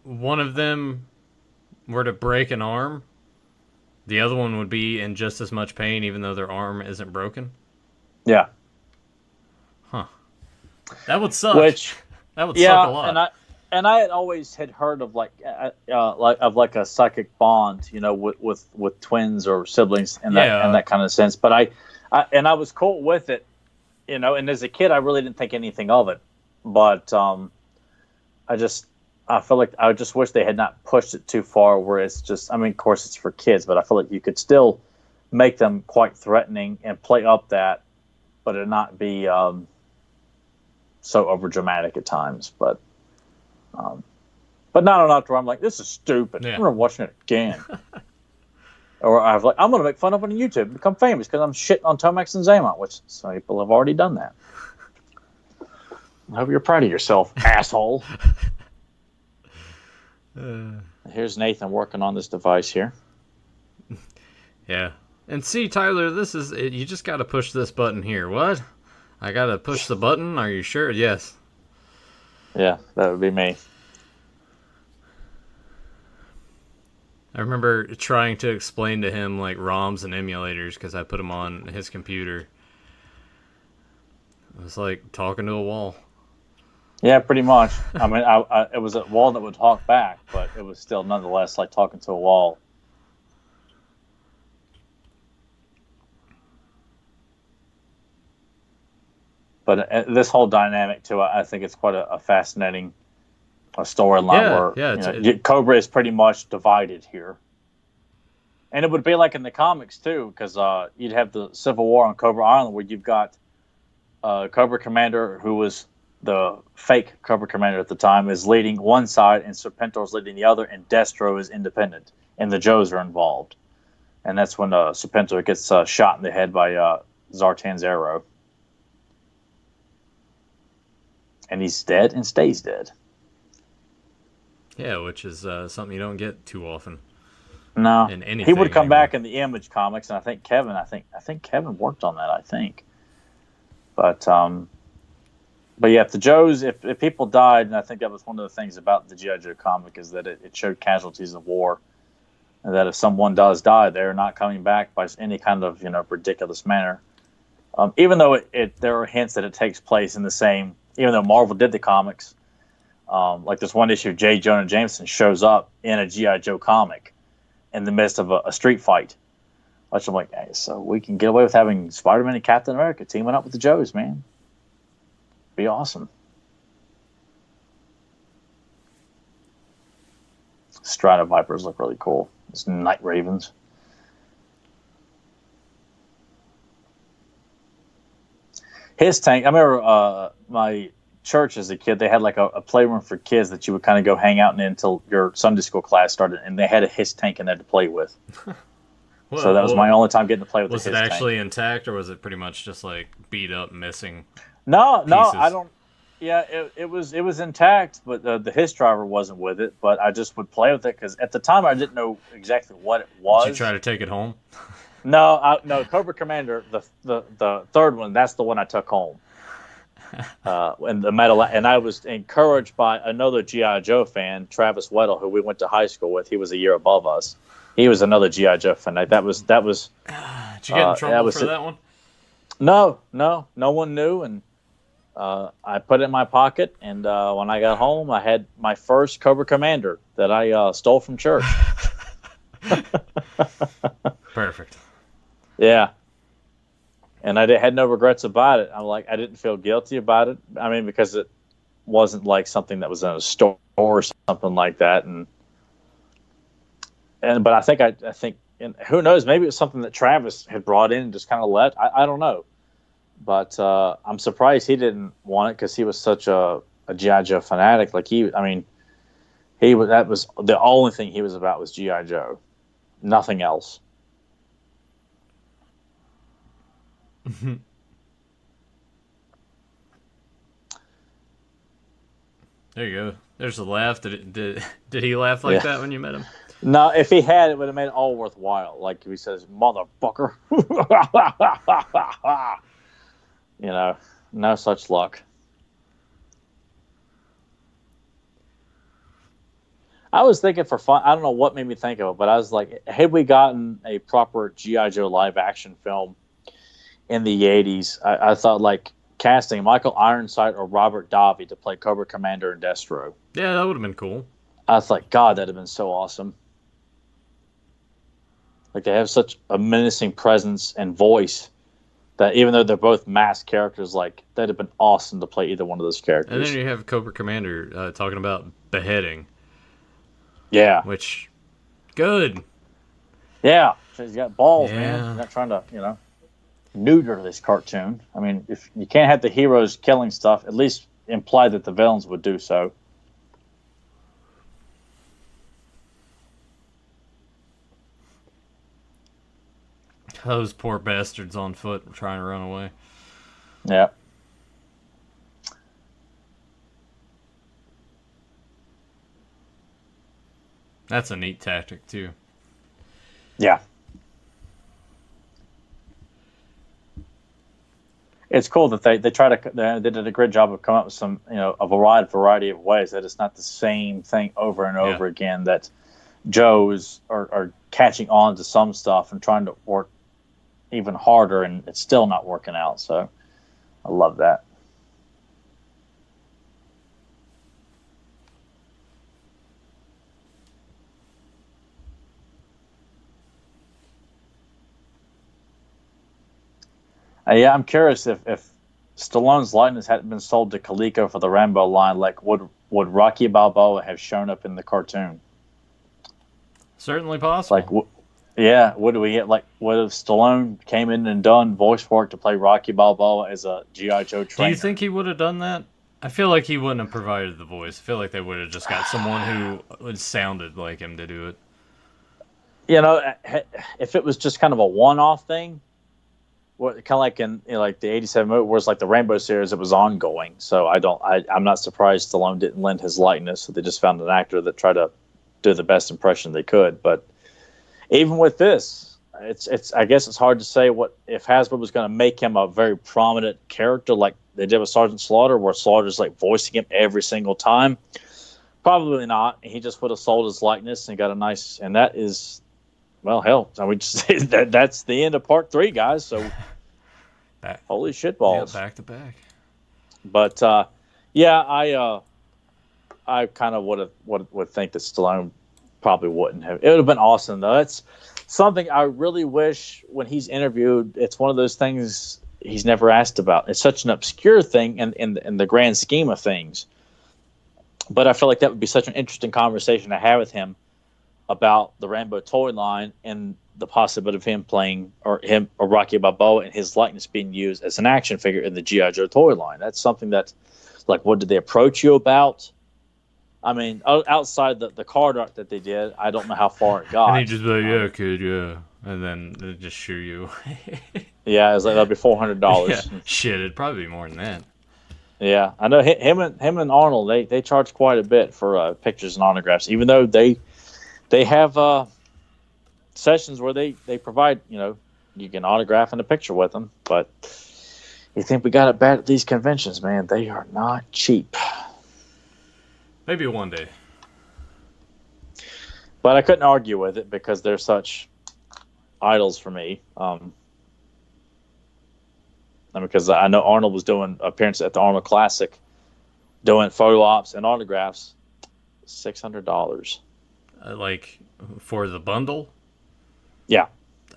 one of them were to break an arm, the other one would be in just as much pain, even though their arm isn't broken. Yeah. Huh. That would suck. That would suck a lot. And I had always heard of like a psychic bond, with twins or siblings in that kind of sense. But I was cool with it, And as a kid, I really didn't think anything of it. But I feel like I just wish they had not pushed it too far. Where it's just, I mean, of course, it's for kids, but I feel like you could still make them quite threatening and play up that, but it not be so over dramatic at times. But not enough where I'm like, this is stupid. Yeah. I'm never watching it again. Or I'm going to make fun of it on YouTube and become famous because I'm shitting on Tomax and Zaymont, which some people have already done that. I hope you're proud of yourself, asshole. Here's Nathan working on this device here. Yeah. And see, Tyler, you just got to push this button here. What? I got to push the button? Are you sure? Yes. Yeah, that would be me. I remember trying to explain to him like ROMs and emulators because I put them on his computer. It was like talking to a wall. Yeah, pretty much. I mean, it was a wall that would talk back, but it was still nonetheless like talking to a wall. But this whole dynamic too, I think it's quite a fascinating storyline where COBRA is pretty much divided here, and it would be like in the comics too, because you'd have the Civil War on COBRA Island where you've got COBRA Commander, who was the fake COBRA Commander at the time, is leading one side, and Serpentor is leading the other, and Destro is independent, and the Joes are involved, and that's when Serpentor gets shot in the head by Zartan's arrow. And he's dead and stays dead. Yeah, which is something you don't get too often. No, in anything he would come anymore. back in the Image comics, and I think Kevin worked on that. I think, but yeah, if the Joes, if people died, and I think that was one of the things about the G.I. Joe comic is that it showed casualties of war, and that if someone does die, they're not coming back by any kind of ridiculous manner. Even though there are hints that it takes place in the same. Even though Marvel did the comics, like this one issue, J. Jonah Jameson shows up in a G.I. Joe comic in the midst of a street fight. Which I'm like, hey, so we can get away with having Spider-Man and Captain America teaming up with the Joes, man. Be awesome. Strata Vipers look really cool. It's Night Ravens. His tank, I remember my church as a kid, they had like a playroom for kids that you would kind of go hang out in until your Sunday school class started, and they had a his tank in there to play with. Well, so that was my only time getting to play with the his tank. Was it actually intact, or was it pretty much just like beat up, missing No, pieces? I don't. Yeah, it was intact, but the his driver wasn't with it. But I just would play with it because at the time I didn't know exactly what it was. Did you try to take it home? No, Cobra Commander, the third one, that's the one I took home. And the medal, and I was encouraged by another G.I. Joe fan, Travis Weddle, who we went to high school with. He was a year above us. He was another G.I. Joe fan. That was. Did you get in trouble for that one? No one knew, and I put it in my pocket. And when I got home, I had my first Cobra Commander that I stole from church. Perfect. Yeah. And I had no regrets about it. I didn't feel guilty about it. I mean, because it wasn't like something that was in a store or something like that. But I think, and who knows? Maybe it was something that Travis had brought in and just kind of left. I don't know. But I'm surprised he didn't want it because he was such a G.I. Joe fanatic. That was the only thing he was about was G.I. Joe, nothing else. There you go. There's a laugh. Did he laugh like that when you met him? No, if he had, it would have made it all worthwhile. Like he says, "Motherfucker," no such luck. I was thinking for fun. I don't know what made me think of it, but I was like, had we gotten a proper G.I. Joe live action film in the 80s, I thought like casting Michael Ironside or Robert Davi to play Cobra Commander and Destro. Yeah, that would have been cool. I was like, God, that'd have been so awesome. Like they have such a menacing presence and voice that even though they're both masked characters, like that'd have been awesome to play either one of those characters. And then you have Cobra Commander talking about beheading. Yeah. Which, good. Yeah. He's got balls, man. He's not trying to, neuter this cartoon. I mean, if you can't have the heroes killing stuff, at least imply that the villains would do so. Those poor bastards on foot trying to run away. Yeah. That's a neat tactic, too. Yeah. It's cool that they did a great job of coming up with some, a variety of ways that it's not the same thing over and over again, that Joes are catching on to some stuff and trying to work even harder, and it's still not working out. So I love that. Yeah, I'm curious if Stallone's likeness hadn't been sold to Coleco for the Rambo line, like would Rocky Balboa have shown up in the cartoon? Certainly possible. Like, would we get what if Stallone came in and done voice work to play Rocky Balboa as a G.I. Joe trainer? Do you think he would have done that? I feel like he wouldn't have provided the voice. I feel like they would have just got someone who sounded like him to do it. If it was just kind of a one-off thing. Kind of like in like the '87 movie, where it's like the Rainbow series, it was ongoing. So I'm not surprised Stallone didn't lend his likeness. So they just found an actor that tried to do the best impression they could. But even with this, I guess it's hard to say what if Hasbro was going to make him a very prominent character like they did with Sergeant Slaughter, where Slaughter's like voicing him every single time. Probably not. He just would have sold his likeness and got a nice. And that is. Well, hell, I would just say that's the end of part 3, guys. So, holy shit balls. Yeah, back to back. But, I kind of would think that Stallone probably wouldn't have. It would have been awesome, though. That's something I really wish when he's interviewed, it's one of those things he's never asked about. It's such an obscure thing in the grand scheme of things. But I feel like that would be such an interesting conversation to have with him about the Rambo toy line and the possibility of him playing or Rocky Balboa and his likeness being used as an action figure in the G.I. Joe toy line. That's something that, like, what did they approach you about? I mean, outside the card art that they did, I don't know how far it got. And he just be like, yeah, kid, yeah. And then they just shoot you. Yeah, it was like, that'd be $400. Yeah. Shit, it'd probably be more than that. Yeah, I know him and Arnold, they charge quite a bit for pictures and autographs, even though they have sessions where they provide, you can autograph in a picture with them. But you think we got it bad at these conventions, man? They are not cheap. Maybe one day. But I couldn't argue with it because they're such idols for me. Because I know Arnold was doing appearances at the Arnold Classic, doing photo ops and autographs, $600. Like for the bundle? Yeah.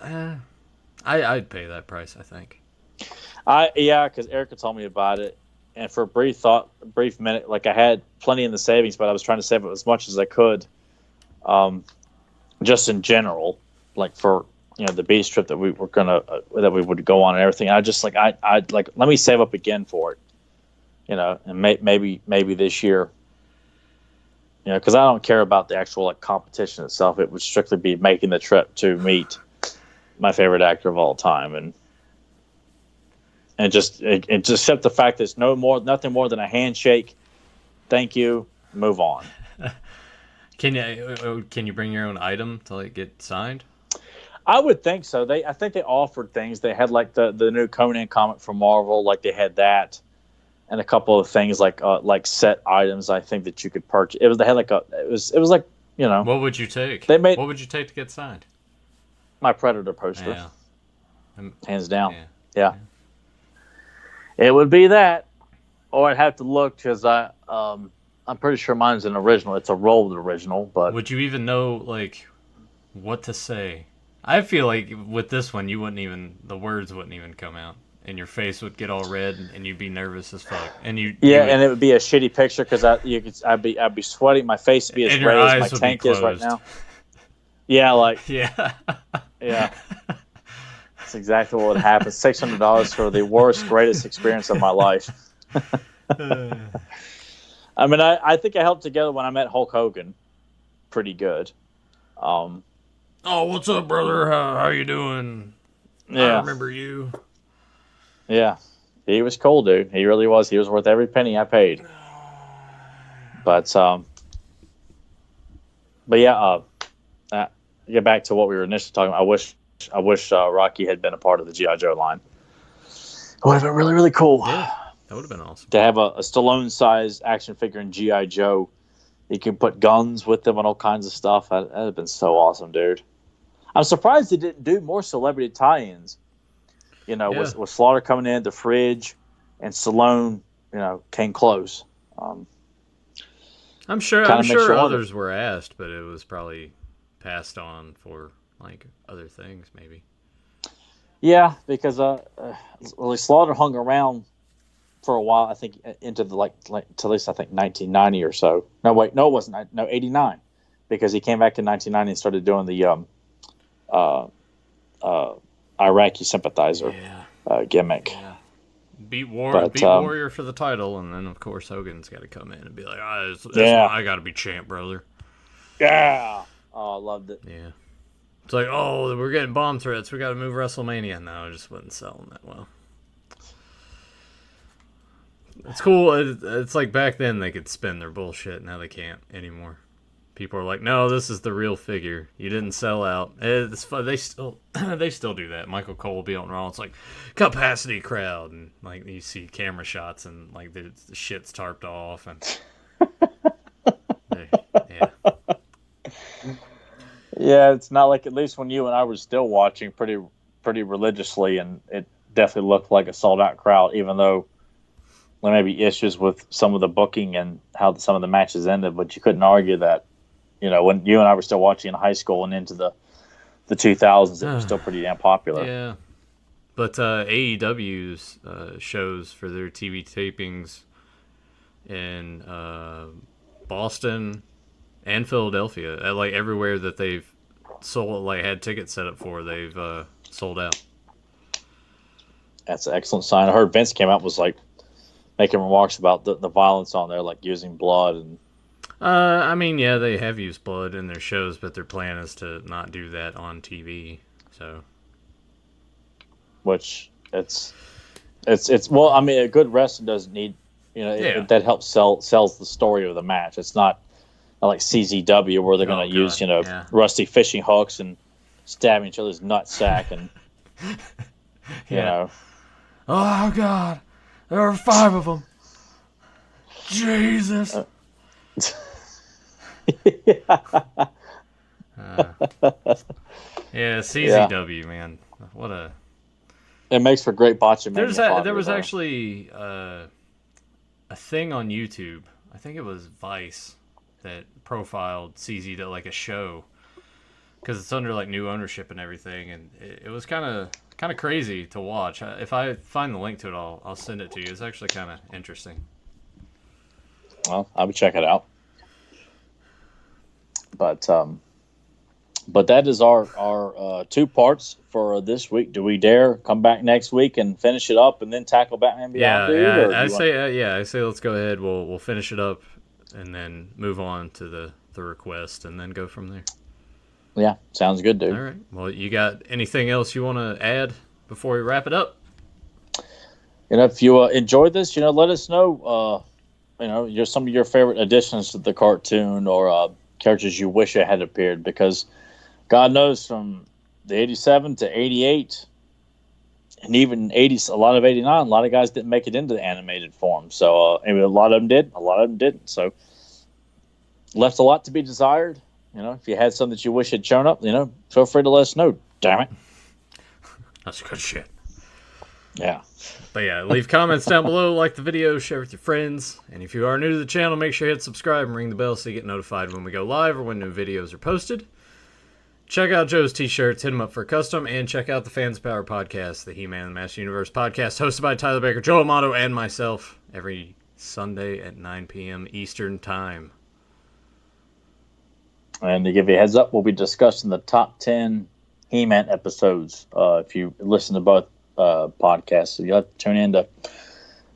I'd pay that price, I think. Because Erica told me about it, and for a brief minute, like I had plenty in the savings, but I was trying to save it as much as I could, just in general, like for the beach trip that we were that we would go on and everything. I just I'd like, let me save up again for it, and maybe this year, because I don't care about the actual like competition itself. It would strictly be making the trip to meet my favorite actor of all time, and just accept the fact that it's nothing more than a handshake. Thank you. Move on. Can you bring your own item to like get signed? I would think so. I think they offered things. They had like the new Conan comic from Marvel, like they had that, and a couple of things like set items. I think that you could purchase. It was like What would you take? What would you take to get signed? My Predator poster. Yeah. Hands down. Yeah. It would be that, or I'd have to look because I'm pretty sure mine's an original. It's a rolled original, but would you even know like what to say? I feel like with this one, the words wouldn't even come out, and your face would get all red, and you'd be nervous as fuck. And and it would be a shitty picture because I'd be sweating. My face would be as red as my tank is right now. Yeah, yeah. That's exactly what would happen. $600 for the greatest experience of my life. I mean, I think I held together when I met Hulk Hogan, pretty good. Oh, what's up, brother? How you doing? Yeah. I remember you. Yeah. He was cool, dude. He really was. He was worth every penny I paid. But yeah, get back to what we were initially talking about. I wish Rocky had been a part of the G.I. Joe line. It would have been really, really cool. Yeah, that would have been awesome. To have a Stallone-sized action figure in G.I. Joe. You can put guns with them and all kinds of stuff. That would have been so awesome, dude. I'm surprised they didn't do more celebrity tie-ins. With Slaughter coming in, the Fridge, and Stallone, came close. I'm sure others were asked, but it was probably passed on for like other things, maybe. Yeah, because Slaughter hung around for a while. I think into the like to at least I think 1990 or so. No, wait, no, it wasn't. No, 89, because he came back in 1990 and started doing the Iraqi sympathizer gimmick. Yeah. Beat Warrior for the title, and then of course Hogan's got to come in and be like, I got to be champ, brother. Yeah. Oh, I loved it. Yeah. It's like, oh, we're getting bomb threats. We got to move WrestleMania. No, it just wasn't selling that well. It's cool. It's like back then they could spin their bullshit. Now they can't anymore. People are like, no, this is the real figure. You didn't sell out. It's fun. They still do that. Michael Cole will be on Raw. It's like capacity crowd, and like you see camera shots, and like the shit's tarped off, and yeah. Yeah, it's not like, at least when you and I were still watching pretty religiously, and it definitely looked like a sold out crowd, even though there may be issues with some of the booking and how some of the matches ended, but you couldn't argue that, when you and I were still watching in high school and into the 2000s, it was still pretty damn popular. Yeah. But AEW's shows for their TV tapings in Boston and Philadelphia, like everywhere that they've sold, like had tickets set up for, they've sold out. That's an excellent sign. I heard Vince came out was like making remarks about the violence on there, like using blood and. I mean, yeah, they have used blood in their shows, but their plan is to not do that on TV. So, which it's well, I mean, a good wrestler doesn't need, that helps sells the story of the match. It's not like CZW where they're going to use rusty fishing hooks and stabbing each other's nutsack and You know. Oh God, there are 5 of them. Jesus. Yeah, CZW, man. What a... It makes for great botchamania. There was actually a thing on YouTube. I think it was Vice that profiled CZ, like a show, because it's under like new ownership and everything, and it was kind of crazy to watch. If I find the link to it, I'll send it to you. It's actually kind of interesting. Well, I would check it out. But that is our 2 parts for this week. Do we dare come back next week and finish it up and then tackle Batman Beyond? I say let's go ahead. We'll finish it up and then move on to the request and then go from there. Yeah, sounds good, dude. All right. Well, you got anything else you want to add before we wrap it up? If you enjoyed this, let us know. Some of your favorite additions to the cartoon or characters you wish had appeared, because God knows from the 87 to 88 and even 80s, a lot of 89, a lot of guys didn't make it into the animated form. So a lot of them did, a lot of them didn't. So left a lot to be desired. If you had something that you wish had shown up, feel free to let us know. Damn it. That's good shit. Yeah. But yeah, leave comments down below, like the video, share with your friends. And if you are new to the channel, make sure you hit subscribe and ring the bell so you get notified when we go live or when new videos are posted. Check out Joe's t-shirts, hit him up for a custom, and check out the Fans Power podcast, the He-Man and the Master Universe podcast, hosted by Tyler Baker, Joe Amato, and myself, every Sunday at 9 p.m. Eastern Time. And to give you a heads up, we'll be discussing the top 10 He-Man episodes. If you listen to both podcasts, so you'll have to tune in to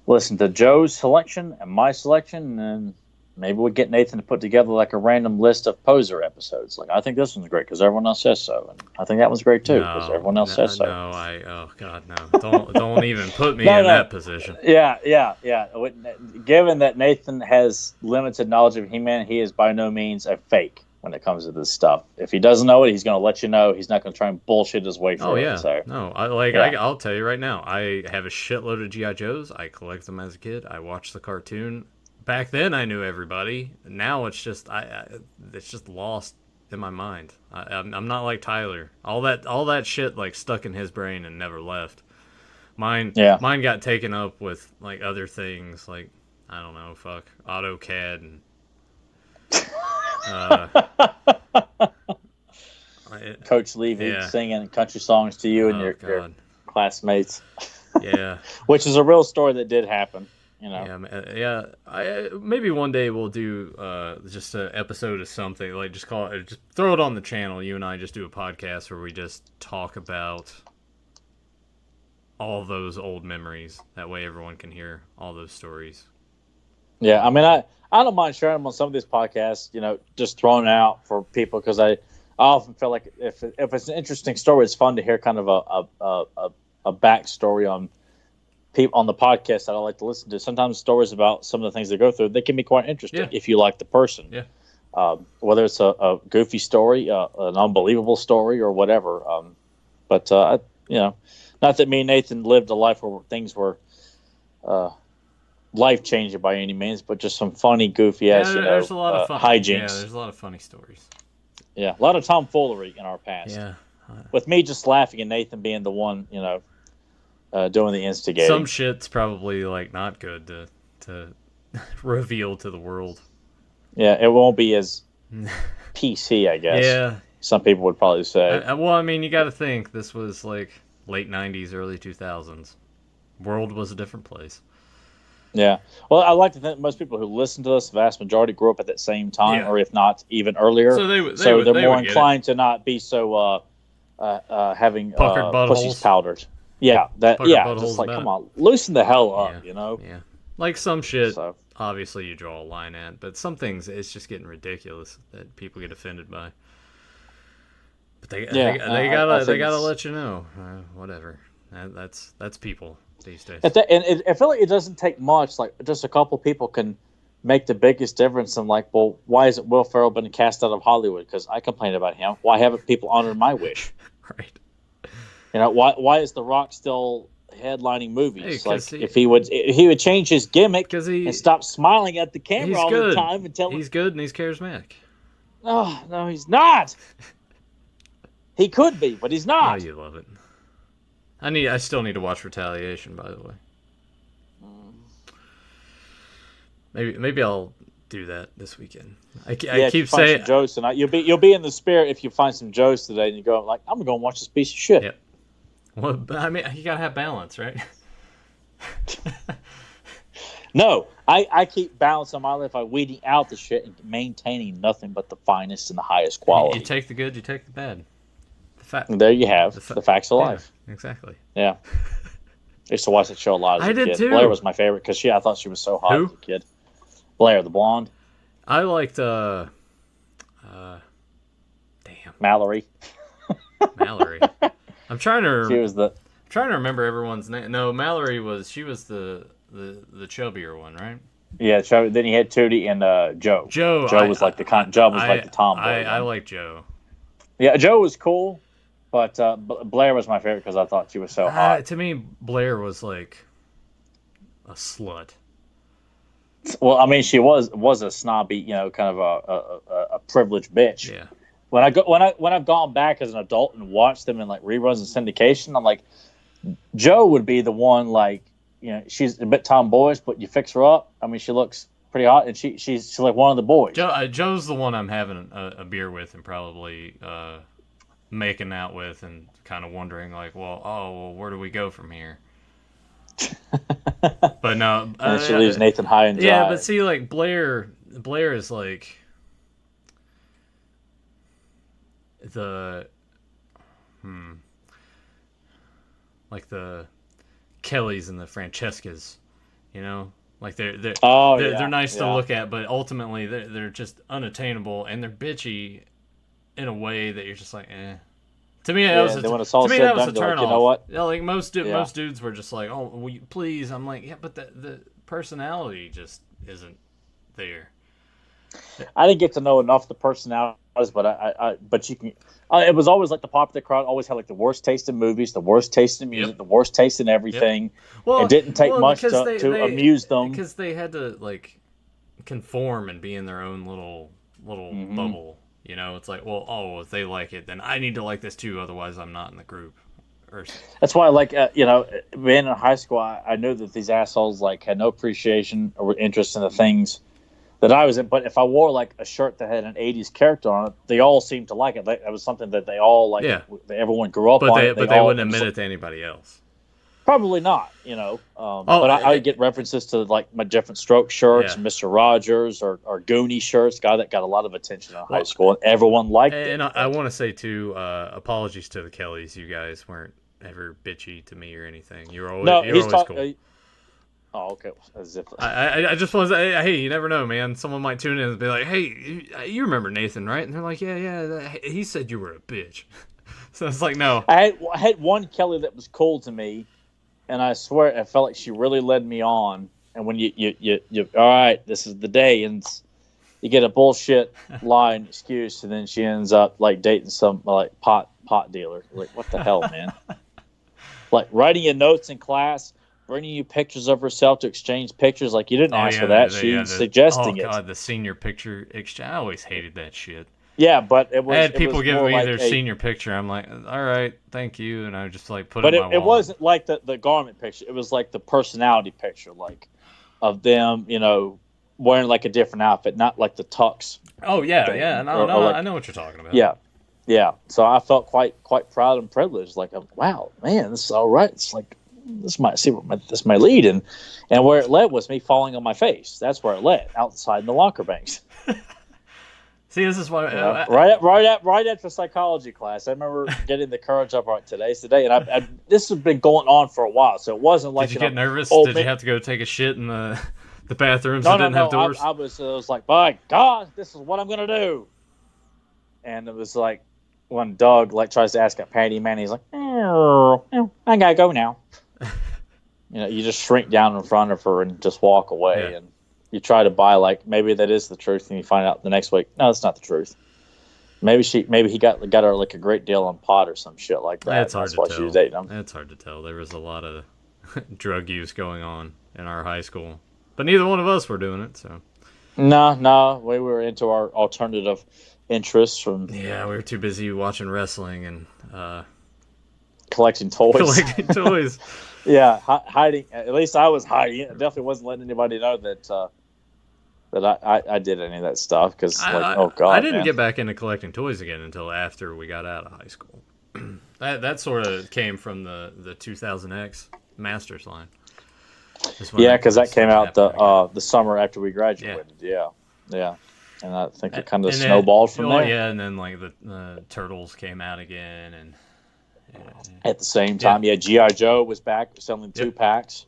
listen to Joe's selection and my selection, and maybe we'll get Nathan to put together like a random list of poser episodes. Like, I think this one's great because everyone else says so, and I think that one's great too because everyone else says so. Oh God, no! Don't even put me in that position. Yeah. Given that Nathan has limited knowledge of He-Man, he is by no means a fake when it comes to this stuff. If he doesn't know it, he's going to let you know. He's not going to try and bullshit his way through it. So. No, I'll tell you right now. I have a shitload of G.I. Joes. I collect them as a kid. I watched the cartoon. Back then, I knew everybody. Now it's just it's just lost in my mind. I'm not like Tyler. All that shit like stuck in his brain and never left. Mine got taken up with like other things, like I don't know, AutoCAD and. Coach Levy singing country songs to you and your classmates. Yeah, which is a real story that did happen. Maybe one day we'll do just an episode of something, like just throw it on the channel. You and I just do a podcast where we just talk about all those old memories. That way, everyone can hear all those stories. Yeah, I mean, I don't mind sharing them on some of these podcasts, just throwing out for people, because I often feel like if it's an interesting story, it's fun to hear kind of a backstory on people on the podcast that I like to listen to. Sometimes stories about some of the things they go through, they can be quite interesting if you like the person. Yeah. Whether it's a goofy story, an unbelievable story, or whatever. But not that me and Nathan lived a life where things were life-changing by any means, but just some funny, goofy-ass, there's a lot of fun. hijinks. Yeah, there's a lot of funny stories. Yeah, a lot of tomfoolery in our past. Yeah. With me just laughing and Nathan being the one, doing the instigating. Some shit's probably like not good to reveal to the world. Yeah, it won't be as PC, I guess. Yeah. Some people would probably say. Well, I mean, you got to think this was like late 90s, early 2000s. World was a different place. Yeah. Well, I like to think most people who listen to us, the vast majority, grew up at that same time, or if not even earlier. So they're more inclined to not be so having pussies powdered. Yeah, just like, come on, loosen the hell up, Yeah. Like some shit, obviously you draw a line at, but some things, it's just getting ridiculous that people get offended by. But they gotta let you know, whatever. That's people these days. And I feel like it doesn't take much. Like just a couple people can make the biggest difference. And like, well, why hasn't Will Ferrell been cast out of Hollywood? Because I complained about him. Why haven't people honored my wish? Right. You know, why is The Rock still headlining movies? Hey, like if he would change his gimmick and stop smiling at the camera all good. the time and tell he's good and he's charismatic. Oh no, he's not. He could be, but he's not. Oh, you love it. I still need to watch Retaliation, by the way. Maybe I'll do that this weekend. I keep saying some jokes tonight. You'll be in the spirit if you find some jokes today and you go like, I'm gonna watch this piece of shit. Yep. Well, I mean, you gotta have balance, right? No, I keep balance on my life by weeding out the shit and maintaining nothing but the finest and the highest quality. You take the good, you take the bad. There you have the facts of life. Exactly. Yeah. I used to watch that show a lot as a kid. Did too. Blair was my favorite because I thought she was so hot as a kid. Blair, the blonde. I liked Mallory. Mallory. I'm trying to. She was trying to remember everyone's name. No, Mallory was the chubbier one, right? Yeah, then he had Tootie and Joe. Joe was like the tomboy. I like Joe. Yeah, Joe was cool, but Blair was my favorite because I thought she was so hot. To me, Blair was like a slut. Well, I mean, she was a snobby, kind of a privileged bitch. Yeah. When I've gone back as an adult and watched them in like reruns and syndication, I'm like, Joe would be the one, like, she's a bit tomboyish, but you fix her up. I mean, she looks pretty hot, and she's like one of the boys. Joe's the one I'm having a beer with and probably making out with, and kind of wondering like, well, where do we go from here? But no, and she leaves Nathan high and dry. Yeah, but see, like Blair is like like the Kellys and the Francescas, like they're nice to look at, but ultimately they're just unattainable and they're bitchy in a way that you're just like, eh. To me, that was a turn off. You know what? Yeah, like most dudes were just like, oh, will you please? I'm like, yeah, but the personality just isn't there. I didn't get to know enough of the personalities, but you can. It was always like the popular crowd always had like the worst taste in movies, the worst taste in music, the worst taste in everything. Yep. Well, it didn't take much to amuse them because they had to like conform and be in their own little bubble. It's like, well, if they like it, then I need to like this too. Otherwise, I'm not in the group. That's why, like, being in high school, I knew that these assholes like had no appreciation or interest in the things that I was in. But if I wore like a shirt that had an '80s character on it, they all seemed to like it. It was something that they all like. Yeah. Everyone grew up on. But they wouldn't admit it to anybody else. Probably not, but I get references to like my different stroke shirts, Mr. Rogers or Goonie shirts, guy that got a lot of attention in high school, and everyone liked it. And I want to say too, apologies to the Kellys. You guys weren't ever bitchy to me or anything. You're always cool. Oh, okay. As if I just was. Hey, you never know, man. Someone might tune in and be like, "Hey, you remember Nathan, right?" And they're like, "Yeah. He said you were a bitch." So it's like, no. I had one Kelly that was cool to me. And I swear, I felt like she really led me on. And when you all right, this is the day, and you get a bullshit lie and excuse, and then she ends up like dating some like pot dealer. Like, what the hell, man? Like writing you notes in class, bringing you pictures of herself to exchange pictures. Like you didn't ask for that. She's suggesting it. Oh God, the senior picture exchange. I always hated that shit. Yeah, but it was. I had people give me their senior picture. I'm like, all right, thank you, and I just like put it. But it wasn't like the garment picture. It was like the personality picture, like of them, wearing like a different outfit, not like the tux. Oh yeah, yeah. No, I know what you're talking about. Yeah. So I felt quite proud and privileged. Like, wow, man, this is all right. It's like this might lead, and where it led was me falling on my face. That's where it led, outside in the locker banks. See, this is why right after psychology class, I remember getting the courage up. Right, today's the day, and this has been going on for a while, so it wasn't like. Did you get nervous? Did you have to go take a shit in the bathrooms that didn't have doors? I was like, by God, this is what I'm gonna do. And it was like when Doug tries to ask a Patty Man, he's like, I gotta go now. You just shrink down in front of her and just walk away, and you try to buy maybe that is the truth, and you find out the next week, no, that's not the truth. Maybe he got her like a great deal on pot or some shit like that. That's hard That's to why tell. she was dating him. It's hard to tell. There was a lot of drug use going on in our high school, but neither one of us were doing it. So no, we were into our alternative interests from. Yeah, we were too busy watching wrestling and collecting toys. Collecting toys. Yeah, hiding. At least I was hiding. I definitely wasn't letting anybody know that I did any of that stuff because, oh god, I didn't get back into collecting toys again until after we got out of high school. that sort of came from the 2000X Masters line. Yeah, because that came out the summer after we graduated. Yeah. And I think it kind of snowballed from there. Yeah, and then like the Turtles came out again, and at the same time, G.I. Joe was back selling 2-packs.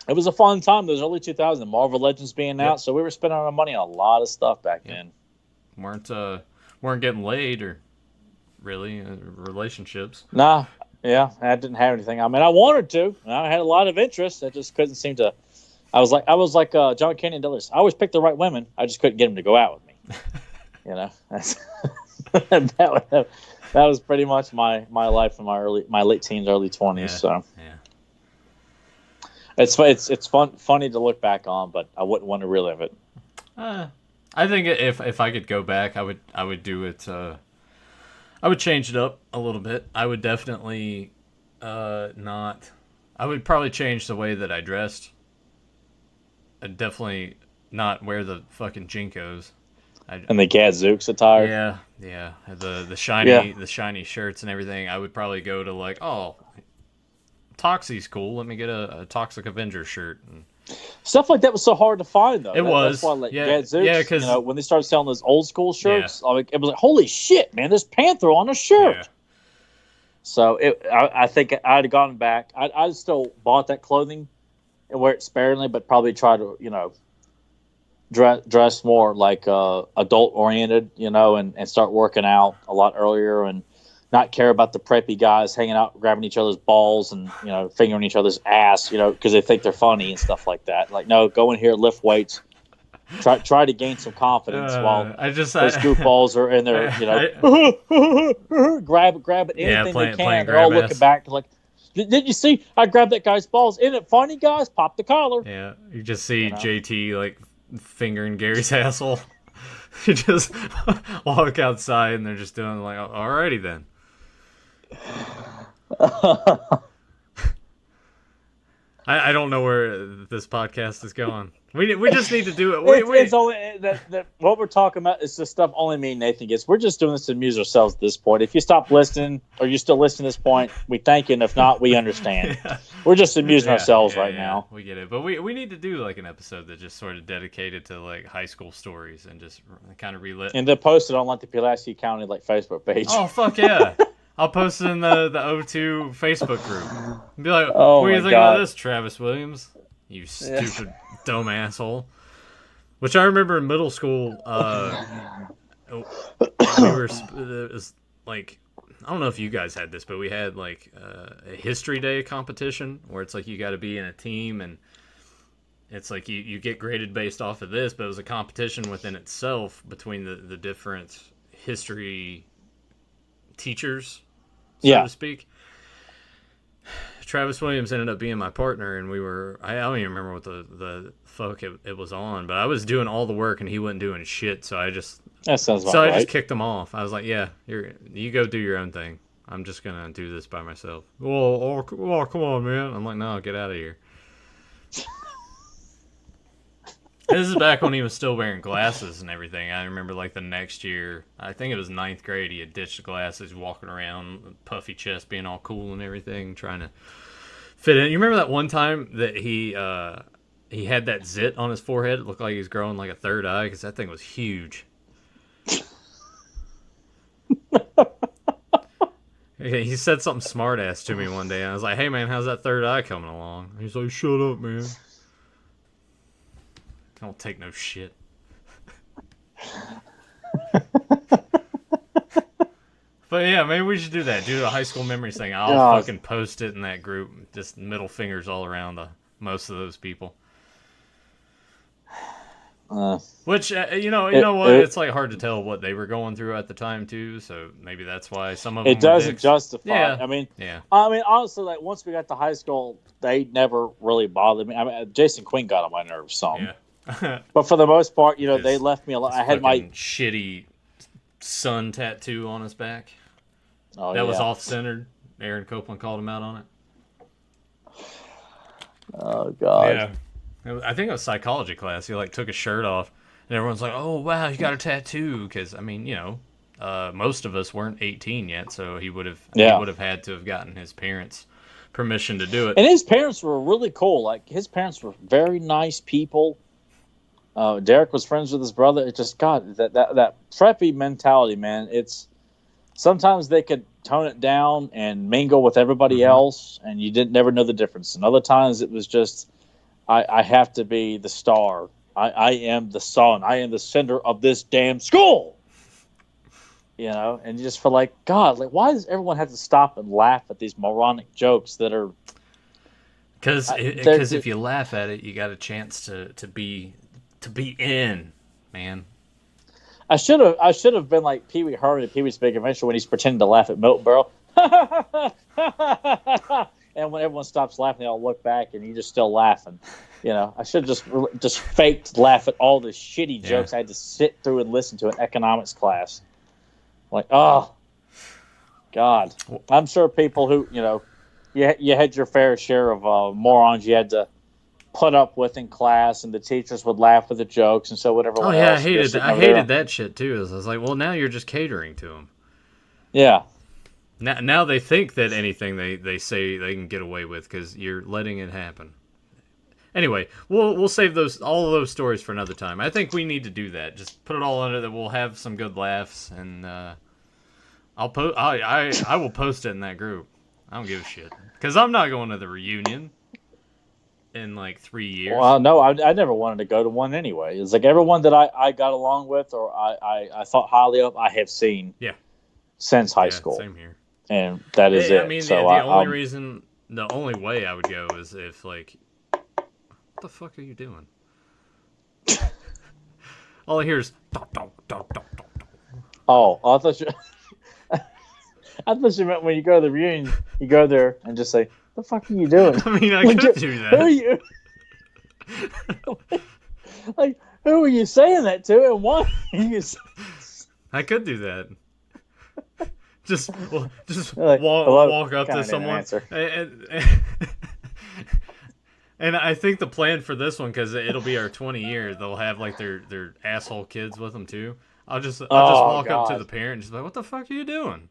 It was a fun time. Those early 2000s, Marvel Legends being out, so we were spending our money on a lot of stuff back then. Weren't getting laid or really relationships. Nah, I didn't have anything. I mean, I wanted to. I had a lot of interest. I just couldn't seem to. I was like John Candy Dillers. I always picked the right women. I just couldn't get them to go out with me. That's that was pretty much my life in my late teens, early 20s. It's funny to look back on, but I wouldn't want to relive it. I think if I could go back, I would do it. I would change it up a little bit. I would definitely not. I would probably change the way that I dressed. I'd definitely not wear the fucking Jinkos. And the Gadzooks attire. Yeah. The shiny shirts and everything. I would probably go to like, oh, Toxie's cool. Let me get a Toxic Avenger shirt. And stuff like that was so hard to find, though. It was. That's why, like, Gadzooks, because when they started selling those old school shirts, it was like, holy shit, man, there's Panther on a shirt. Yeah. So I think I'd have gone back. I'd still bought that clothing and wear it sparingly, but probably try to, dress more like adult oriented, and start working out a lot earlier and not care about the preppy guys hanging out, grabbing each other's balls and, fingering each other's ass, because they think they're funny and stuff like that. Like, no, go in here, lift weights, try to gain some confidence while those goofballs are in there, grab at anything they can. They're all looking back like, did you see? I grabbed that guy's balls. Isn't it funny, guys? Pop the collar. Yeah, you just see JT like fingering Gary's asshole. You just walk outside and they're just doing like, alrighty then. I don't know where this podcast is going. We just need to do it. It's only that what we're talking about is the stuff only me and Nathan gets. We're just doing this to amuse ourselves at this point. If you stop listening or you're still listening at this point, we thank you, and if not, we understand. We're just amusing ourselves right now. We get it, but we need to do like an episode that just sort of dedicated to like high school stories and just kind of relive. And then post it on like the Pulaski County like Facebook page. Oh fuck yeah! I'll post it in the O2 Facebook group. And be like, what do you think about this, Travis Williams? You stupid dumb asshole. Which I remember in middle school, it was like, I don't know if you guys had this, but we had like a history day competition where it's like you got to be in a team and it's like you get graded based off of this, but it was a competition within itself between the different history teachers, so to speak. Travis Williams ended up being my partner, and I don't even remember what the fuck it was on, but I was doing all the work and he wasn't doing shit, so I just just kicked him off. I was like, yeah, you go do your own thing. I'm just gonna do this by myself. Oh, come on, man. I'm like, no, get out of here. This is back when he was still wearing glasses and everything. I remember like the next year, I think it was 9th grade, he had ditched the glasses, walking around, puffy chest, being all cool and everything, trying to fit in. You remember that one time that he had that zit on his forehead? It looked like he was growing like a third eye because that thing was huge. He said something smart ass to me one day, and I was like, hey man, how's that third eye coming along? He's like, shut up, man. I don't take no shit. But yeah, maybe we should do that. Do a high school memories thing. I'll fucking post it in that group. Just middle fingers all around most of those people. Which you know what? It's like hard to tell what they were going through at the time too. So maybe that's why some of them. It doesn't justify. Yeah. I mean, honestly, like once we got to high school, they never really bothered me. I mean, Jason Quinn got on my nerves some. Yeah. But for the most part, they left me alone. I had my shitty sun tattoo on his back. Oh, that was off-centered. Aaron Copeland called him out on it. Oh God. Yeah. I think it was psychology class. He like took his shirt off, and everyone's like, "Oh wow, you got a tattoo?" Because I mean, most of us weren't 18 yet, so he would have had to have gotten his parents' permission to do it. And his parents were really cool. Like his parents were very nice people. Derek was friends with his brother. It just that preppy mentality, man. It's sometimes they could tone it down and mingle with everybody else, and you never know the difference. And other times it was just, I have to be the star. I am the sun. I am the center of this damn school. And you just feel like, God, like why does everyone have to stop and laugh at these moronic jokes that are? Because if you laugh at it, you got a chance to be in, man. I should have been like Pee Wee Herman at Pee Wee's Big Adventure when he's pretending to laugh at Milton Berle. And when everyone stops laughing, they all look back, and you're just still laughing. I should have just faked laugh at all the shitty jokes I had to sit through and listen to in economics class. Like, oh, God. I'm sure people who, you had your fair share of morons you had to put up with in class, and the teachers would laugh at the jokes, and so whatever. Oh yeah, I hated that shit too. I was like, well, now you're just catering to them. Yeah. Now they think that anything they say they can get away with because you're letting it happen. Anyway, we'll save all of those stories for another time. I think we need to do that. Just put it all under that. We'll have some good laughs, and I will post it in that group. I don't give a shit because I'm not going to the reunion in like 3 years. Well, no, I never wanted to go to one anyway. It's like everyone that I got along with or I thought highly of, I have seen since high school. Same here. And that is it. I mean, so the only way I would go is if like, what the fuck are you doing? All I hear is Oh, I thought you meant when you go to the reunion, you go there and just say, "The fuck are you doing?" I mean, I could do that. Who are you? Like, who are you saying that to, and why? I could do that. Just like, walk up to someone. And I think the plan for this one, because it'll be our 20 year, they'll have like their asshole kids with them too. I'll just walk up to the parent and just be like, "What the fuck are you doing?"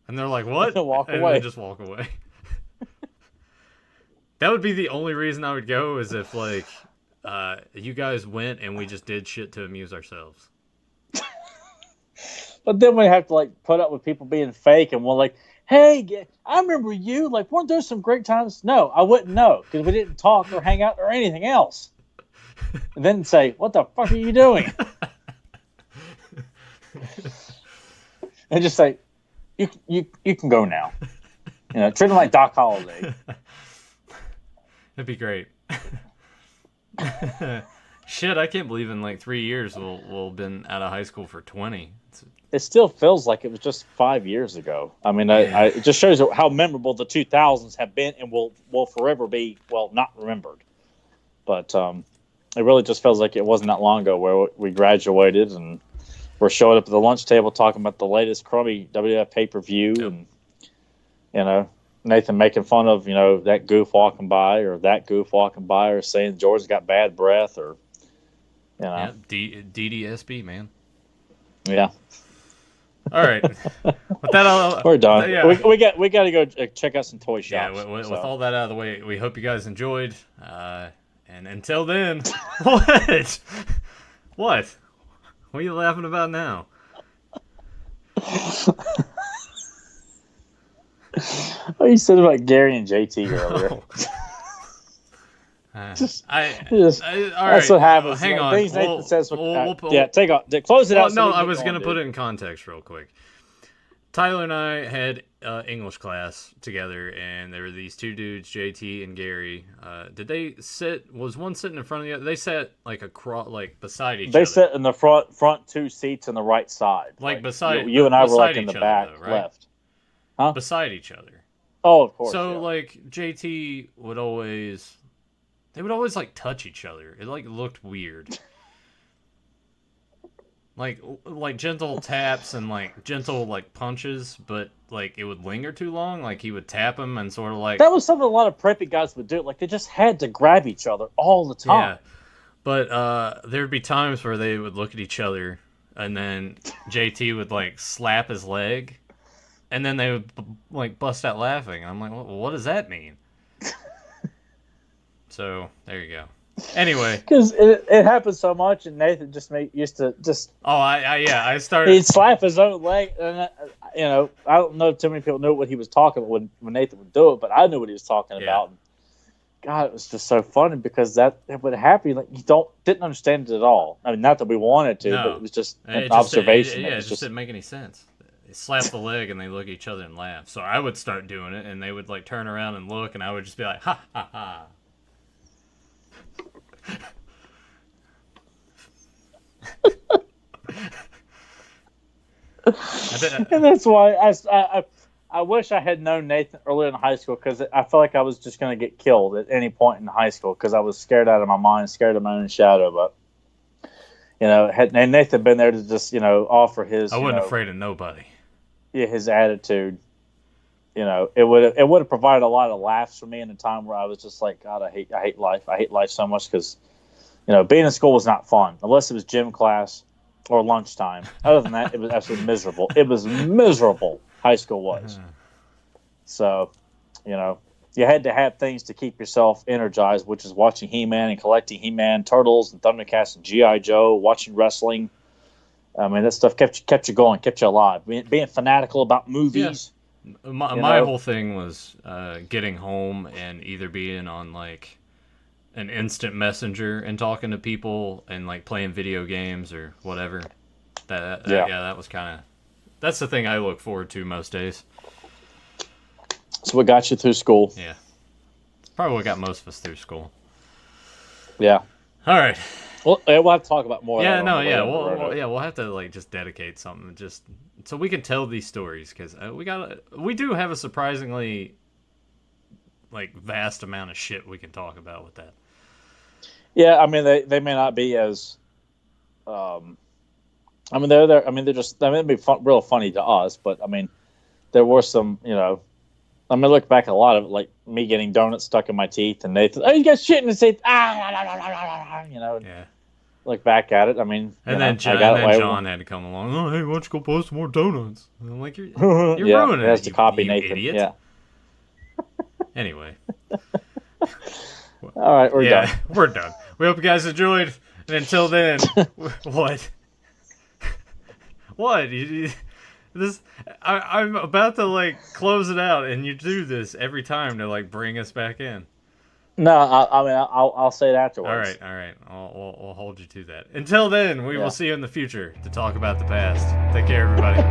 And they're like, "What?" Walk and away. They just walk away. That would be the only reason I would go, is if like you guys went and we just did shit to amuse ourselves. But then we have to like put up with people being fake, and we're like, "Hey, I remember you. Like, weren't there some great times?" No, I wouldn't know because we didn't talk or hang out or anything else. And then say, "What the fuck are you doing?" And just say, "You can go now." Treat them like Doc Holliday. That'd be great. Shit, I can't believe in like 3 years we'll have been out of high school for 20. It still feels like it was just 5 years ago. I mean, it just shows how memorable the 2000s have been and will forever be, well, not remembered. But it really just feels like it wasn't that long ago where we graduated and we're showing up at the lunch table talking about the latest crummy WWF pay-per-view. Yep. And, Nathan making fun of, that goof walking by or saying George's got bad breath or, Yeah, DDSB, man. Yeah. All right. With that, we're done. Yeah. We got to go check out some toy shops. Yeah, with all that out of the way, we hope you guys enjoyed. And until then, what? What are you laughing about now? Oh, you said about Gary and JT earlier. All that's right. what happens. Hang on. Things Nathan says. We'll take off. Close it out. No, I was going to put it in context real quick. Tyler and I had English class together, and there were these two dudes, JT and Gary. Did they sit? Was one sitting in front of the other? They sat like beside each other. They sat in the front two seats on the right side. Like beside you and I were like in the other, back though, right? left. Huh? Beside each other. Oh, of course. So yeah. like JT would always, they would always like touch each other. It like looked weird. Like gentle taps and like gentle like punches, but like it would linger too long. Like he would tap him and sort of like that was something a lot of preppy guys would do. Like they just had to grab each other all the time. Yeah, but there'd be times where they would look at each other, and then JT would like slap his leg, and then they would like bust out laughing. I'm like, well, what does that mean? So there you go. Anyway, because it happened so much, and Nathan used to just. Oh, I started. He'd slap his own leg, and I don't know if too many people knew what he was talking about when Nathan would do it, but I knew what he was talking about. And God, it was just so funny because that would happen. Like you didn't understand it at all. I mean, not that we wanted to, but it was just an observation. It just didn't make any sense. They slap the leg and they look at each other and laugh. So I would start doing it, and they would like turn around and look, and I would just be like, ha ha ha. And that's why I wish I had known Nathan earlier in high school, because I felt like I was just going to get killed at any point in high school because I was scared out of my mind, scared of my own shadow. But had Nathan been there to just offer his, I wasn't afraid of nobody. Yeah, his attitude. It would have provided a lot of laughs for me in a time where I was just like, God, I hate life. I hate life so much because, being in school was not fun unless it was gym class or lunchtime. Other than that, it was absolutely miserable. It was miserable. High school was. So, you had to have things to keep yourself energized, which is watching He-Man and collecting He-Man, Turtles, and Thundercats and G.I. Joe, watching wrestling. I mean, that stuff kept you going, kept you alive. Being fanatical about movies. Yeah. My whole thing was getting home and either being on like an instant messenger and talking to people and like playing video games or whatever. That was kind of, that's the thing I look forward to most days. So what got you through school? Yeah, it's probably what got most of us through school. Yeah. All right. Well, we'll have to talk about more. Yeah, we'll have to like just dedicate something just so we can tell these stories, because we do have a surprisingly like vast amount of shit we can talk about with that. Yeah, I mean they may not be as, I mean they're I mean they're just, I mean it'd be real funny to us, but I mean there were some, I mean look back at a lot of it, like me getting donuts stuck in my teeth and Nathan, oh you got shit in his teeth, Yeah. Look back at it. I mean, and then John had to come along. Oh, hey, why don't you go post some more donuts? And I'm like, you're ruining it. Has to copy Nathan. Idiot. Yeah. Anyway. All right, we're done. We're done. We hope you guys enjoyed. And until then, what? What? I'm about to like close it out, and you do this every time to like bring us back in. No, I mean I'll say it afterwards. All right. We'll hold you to that. Until then, we will see you in the future to talk about the past. Take care, everybody.